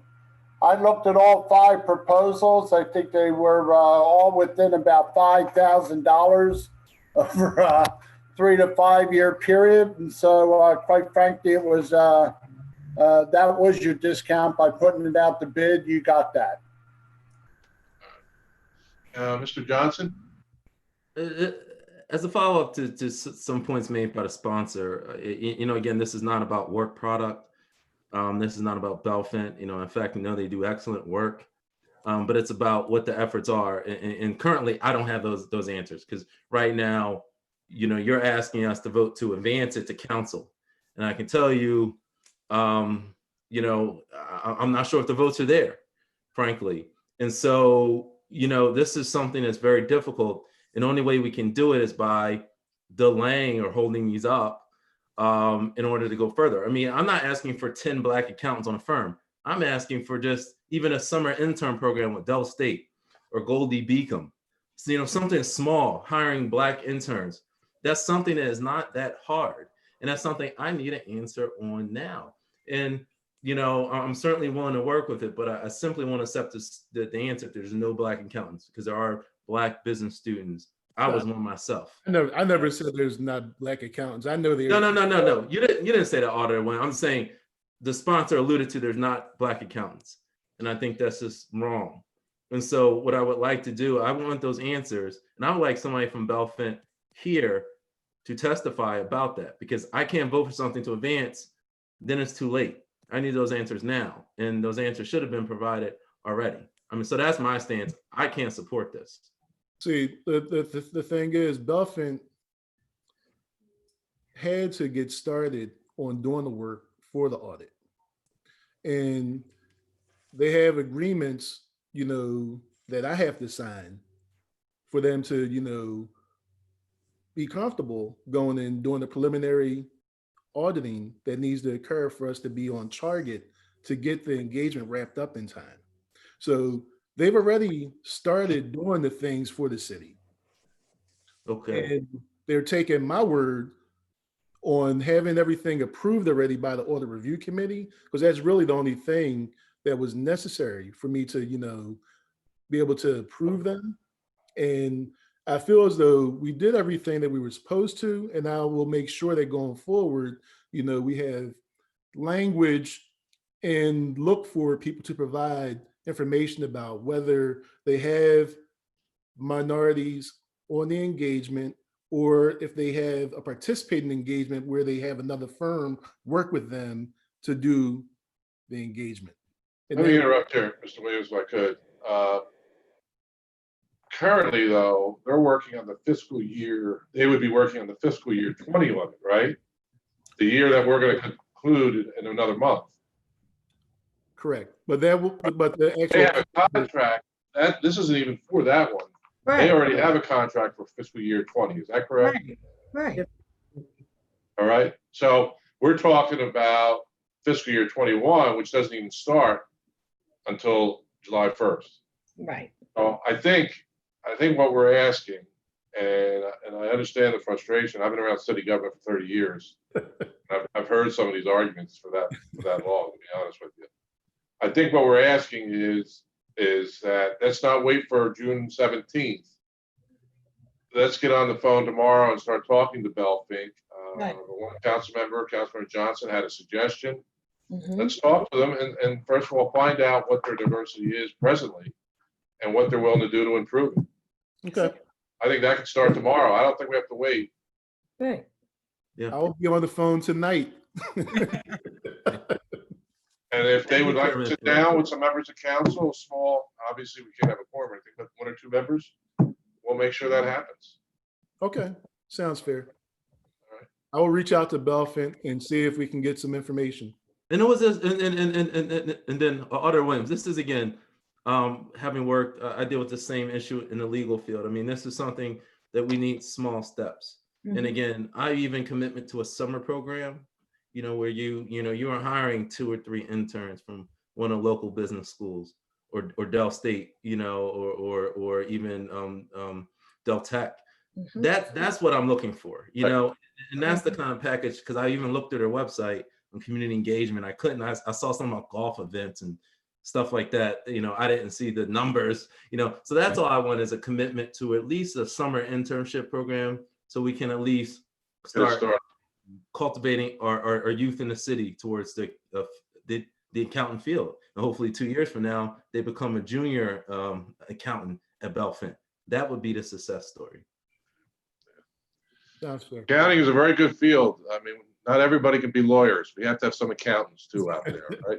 I looked at all 5 proposals. I think they were all within about $5,000 over a 3 to 5 year period. And so quite frankly, it was that was your discount by putting it out to bid. You got that. Mr. Johnson? As a follow-up to some points made by the sponsor, again, this is not about work product. This is not about Belfint. In fact, they do excellent work, but it's about what the efforts are. And currently, I don't have those answers because right now, you're asking us to vote to advance it to council, and I can tell you, I'm not sure if the votes are there, frankly. And so, this is something that's very difficult. And the only way we can do it is by delaying or holding these up in order to go further. I mean, I'm not asking for 10 Black accountants on a firm. I'm asking for just even a summer intern program with Dell State or Goldie Beacom. So, something small, hiring Black interns. That's something that is not that hard. And that's something I need an answer on now. And, I'm certainly willing to work with it, but I simply want to accept the answer. There's no Black accountants because there are Black business students. I was one myself. I never said there's not Black accountants. I know there. No. You didn't say that, Auditor. When I'm saying the sponsor alluded to there's not Black accountants, and I think that's just wrong. And so what I would like to do, I want those answers, and I would like somebody from Belfint here to testify about that because I can't vote for something to advance, then it's too late. I need those answers now, and those answers should have been provided already. I mean, so that's my stance. I can't support this. See, the thing is, Belfint had to get started on doing the work for the audit. And they have agreements, that I have to sign for them to, be comfortable going and doing the preliminary auditing that needs to occur for us to be on target to get the engagement wrapped up in time. So they've already started doing the things for the city. Okay. And they're taking my word on having everything approved already by the audit review committee, because that's really the only thing that was necessary for me to, be able to approve them. And I feel as though we did everything that we were supposed to, and I will make sure that going forward, we have language and look for people to provide information about whether they have minorities on the engagement or if they have a participating engagement where they have another firm work with them to do the engagement. And Let me interrupt here, Mr. Williams, if I could. Currently, though, they're working on the fiscal year. They would be working on the fiscal year 2011, right? The year that we're going to conclude in another month. Correct, but the actual they have a contract. This isn't even for that one. Right. They already have a contract for fiscal year 20. Is that correct? Right. All right. So we're talking about fiscal year 21, which doesn't even start until July 1st. Right. So I think what we're asking, and I understand the frustration. I've been around city government for 30 years. I've heard some of these arguments for that long, to be honest with you. I think what we're asking is that let's not wait for June 17th. Let's get on the phone tomorrow and start talking to Belfink. Right. One council member, Councilmember Johnson, had a suggestion. Mhm. Let's talk to them and first of all, find out what their diversity is presently and what they're willing to do to improve it. Okay. I think that could start tomorrow. I don't think we have to wait. Right. I will be on the phone tonight. And if they would like to Thank you, sit Chairman. down with some members of council, small, obviously we can't have a quorum, I think, but 1 or 2 members, we'll make sure that happens. Okay, sounds fair. All right. I will reach out to Belfin and see if we can get some information. And it was this, and then Auditor Williams. This is again, having worked, I deal with the same issue in the legal field. I mean, this is something that we need small steps. And again, I even commitment to a summer program, you know, where you are hiring 2 or 3 interns from one of the local business schools or Dell State, you know, or even Dell Tech. That's what I'm looking for, you know, and that's the kind of package, because I even looked at their website on community engagement. I saw some about golf events and stuff like that. You know, I didn't see the numbers, you know, so that's all I want is a commitment to at least a summer internship program so we can at least start cultivating our youth in the city towards the accountant field. And hopefully 2 years from now, they become a junior accountant at Belfin. That would be the success story. Sounds fair. Accounting is a very good field. I mean, not everybody can be lawyers. We have to have some accountants too out there, right?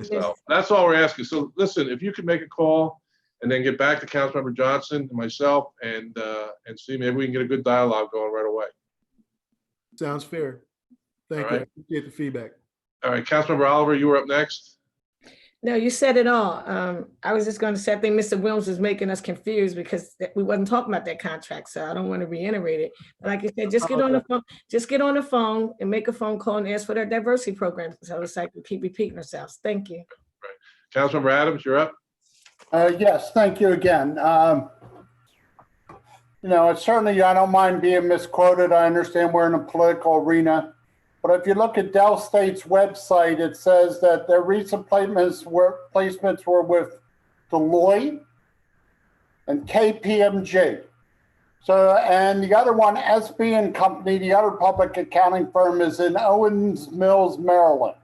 So that's all we're asking. So listen, if you could make a call and then get back to Councilmember Johnson and myself and see, maybe we can get a good dialogue going right away. Sounds fair. Thank All you. I right. appreciate the feedback. All right, Councilmember Oliver, you were up next. No, you said it all. I was just going to say, I think Mr. Williams was making us confused because we wasn't talking about that contract. So I don't want to reiterate it. But like you said, just get on the phone and make a phone call and ask for their diversity program. So it's like we keep repeating ourselves. Thank you. Right. Councilmember Adams, you're up. Yes, thank you again. You know, certainly I don't mind being misquoted. I understand we're in a political arena. But if you look at Dell State's website, it says that their recent placements were with Deloitte and KPMG. So, and the other one, SB and Company, the other public accounting firm, is in Owens Mills, Maryland.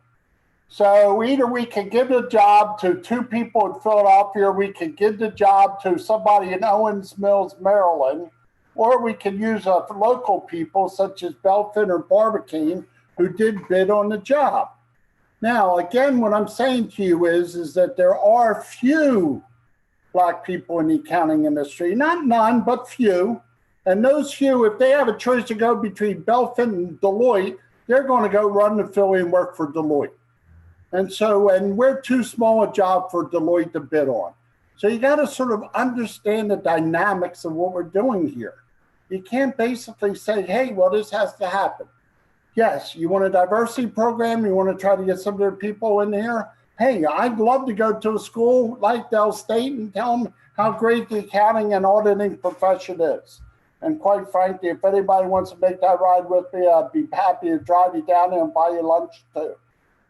So either we could give the job to 2 people in Philadelphia, or we could give the job to somebody in Owens Mills, Maryland, or we could use local people such as Belfin or Barbicane, who did bid on the job. Now, again, what I'm saying to you is that there are few Black people in the accounting industry, not none, but few. And those few, if they have a choice to go between Belfin and Deloitte, they're going to go run to Philly and work for Deloitte. And we're too small a job for Deloitte to bid on. So you got to sort of understand the dynamics of what we're doing here. You can't basically say, hey, well, this has to happen. Yes, you want a diversity program, you want to try to get some of their people in here. Hey, I'd love to go to a school like Dell State and tell them how great the accounting and auditing profession is. And quite frankly, if anybody wants to make that ride with me, I'd be happy to drive you down there and buy you lunch too.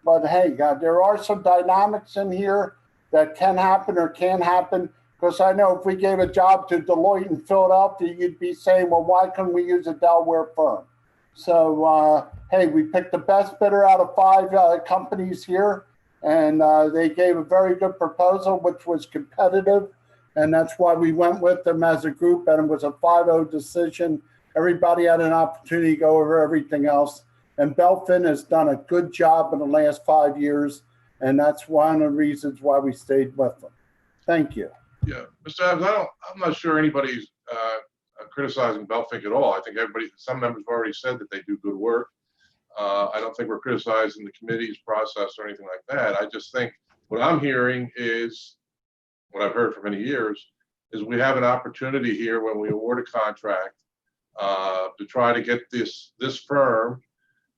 But hey, there are some dynamics in here that can happen or can happen. Because I know if we gave a job to Deloitte in Philadelphia, you'd be saying, well, why couldn't we use a Delaware firm? So, hey, we picked the best bidder out of 5 companies here, and they gave a very good proposal, which was competitive. And that's why we went with them as a group, and it was a 5-0 decision. Everybody had an opportunity to go over everything else. And Belfin has done a good job in the last 5 years, and that's one of the reasons why we stayed with them. Thank you. Yeah, Mr. Adams, I'm not sure anybody's criticizing Belfin at all. I think some members have already said that they do good work. I don't think we're criticizing the committee's process or anything like that. I just think what I'm hearing is, what I've heard for many years, is we have an opportunity here when we award a contract to try to get this firm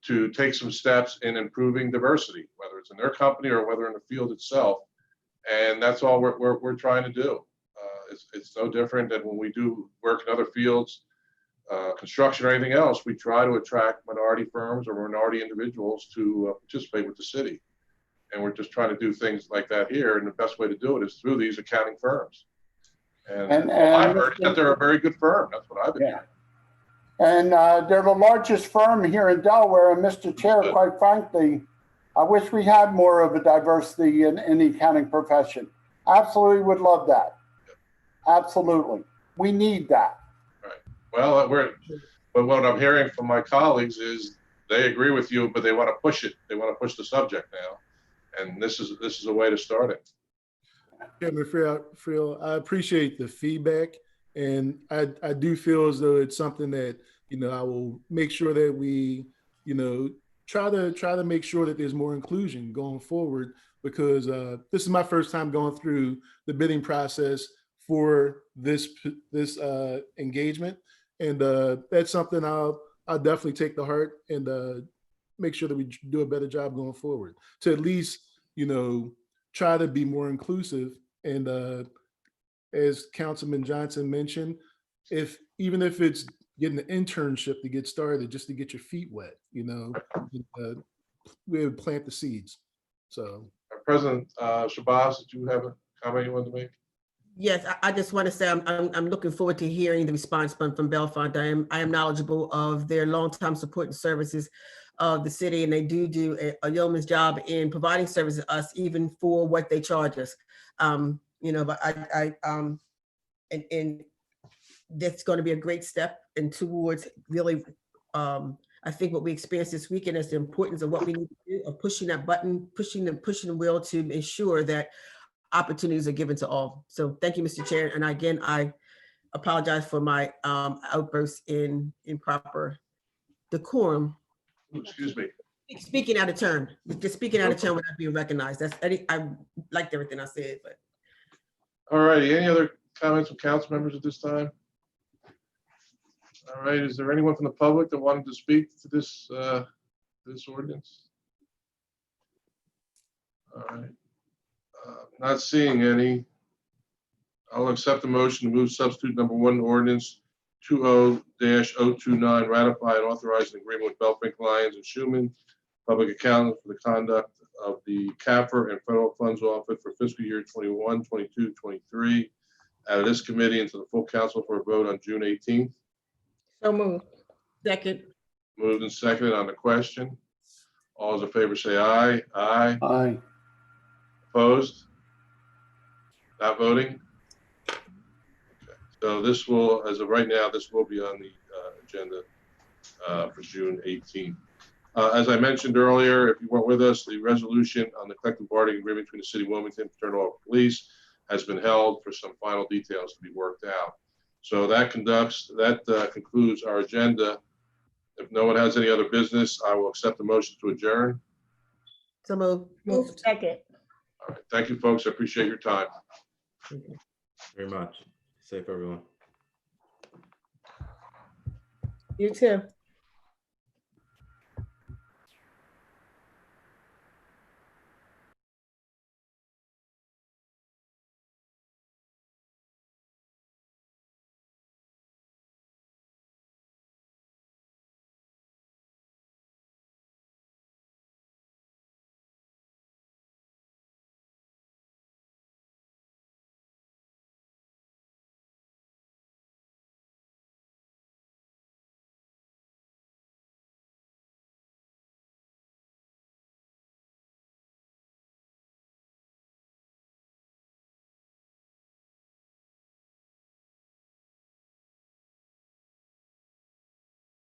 to take some steps in improving diversity, whether it's in their company or whether in the field itself. And that's all we're trying to do. It's no different than when we do work in other fields, construction or anything else. We try to attract minority firms or minority individuals to participate with the city. And we're just trying to do things like that here. And the best way to do it is through these accounting firms. And I've heard that they're a very good firm. That's what I've been hearing. And they're the largest firm here in Delaware. And Mr. Chair, quite frankly, I wish we had more of a diversity in the accounting profession. Absolutely would love that. Absolutely. We need that. Well, but what I'm hearing from my colleagues is they agree with you, but they want to push it. They want to push the subject now. And this is a way to start it. Chairman Friel, I appreciate the feedback, and I do feel as though it's something that, I will make sure that we, try to make sure that there's more inclusion going forward, because this is my first time going through the bidding process for this engagement, and that's something I'll definitely take to heart and make sure that we do a better job going forward to at least, try to be more inclusive. And as Councilman Johnson mentioned, even if it's getting an internship to get started, just to get your feet wet, we would plant the seeds. So, President Shabazz, did you have a comment you wanted to make? Yes, I just want to say I'm looking forward to hearing the response from Bellefonte. I am knowledgeable of their longtime support and services of the city, and they do a yeoman's job in providing services to us, even for what they charge us. But and that's going to be a great step and towards really, I think what we experienced this weekend is the importance of what we need to do, of pushing that button, pushing the wheel to ensure that opportunities are given to all. So thank you, Mr. Chair. And again, I apologize for my outburst in improper decorum. Excuse me. Speaking out of turn, just speaking out of turn without being recognized. I liked everything I said, but. All righty. Any other comments from council members at this time? All right. Is there anyone from the public that wanted to speak to this ordinance? All right. Not seeing any. I'll accept the motion to move substitute number 1 ordinance 20-029, ratify and authorize an agreement with Belfink, Lyons and Schuman, public accountant, for the conduct of the CAFR and federal funds office for fiscal year 21, 22, 23, out of this committee into the full council for a vote on June 18th. So moved. Second. Moved and seconded on the question. All those in favor say aye. Aye. Aye. Opposed? Not voting? Okay. So this will, as of right now, this will be on the agenda for June 18th. As I mentioned earlier, if you weren't with us, the resolution on the collective bargaining agreement between the city of Wilmington and Fraternal Police has been held for some final details to be worked out. So that concludes our agenda. If no one has any other business, I will accept the motion to adjourn. So moved. Second. All right. Thank you, folks. I appreciate your time. Very much. Safe, everyone. You too.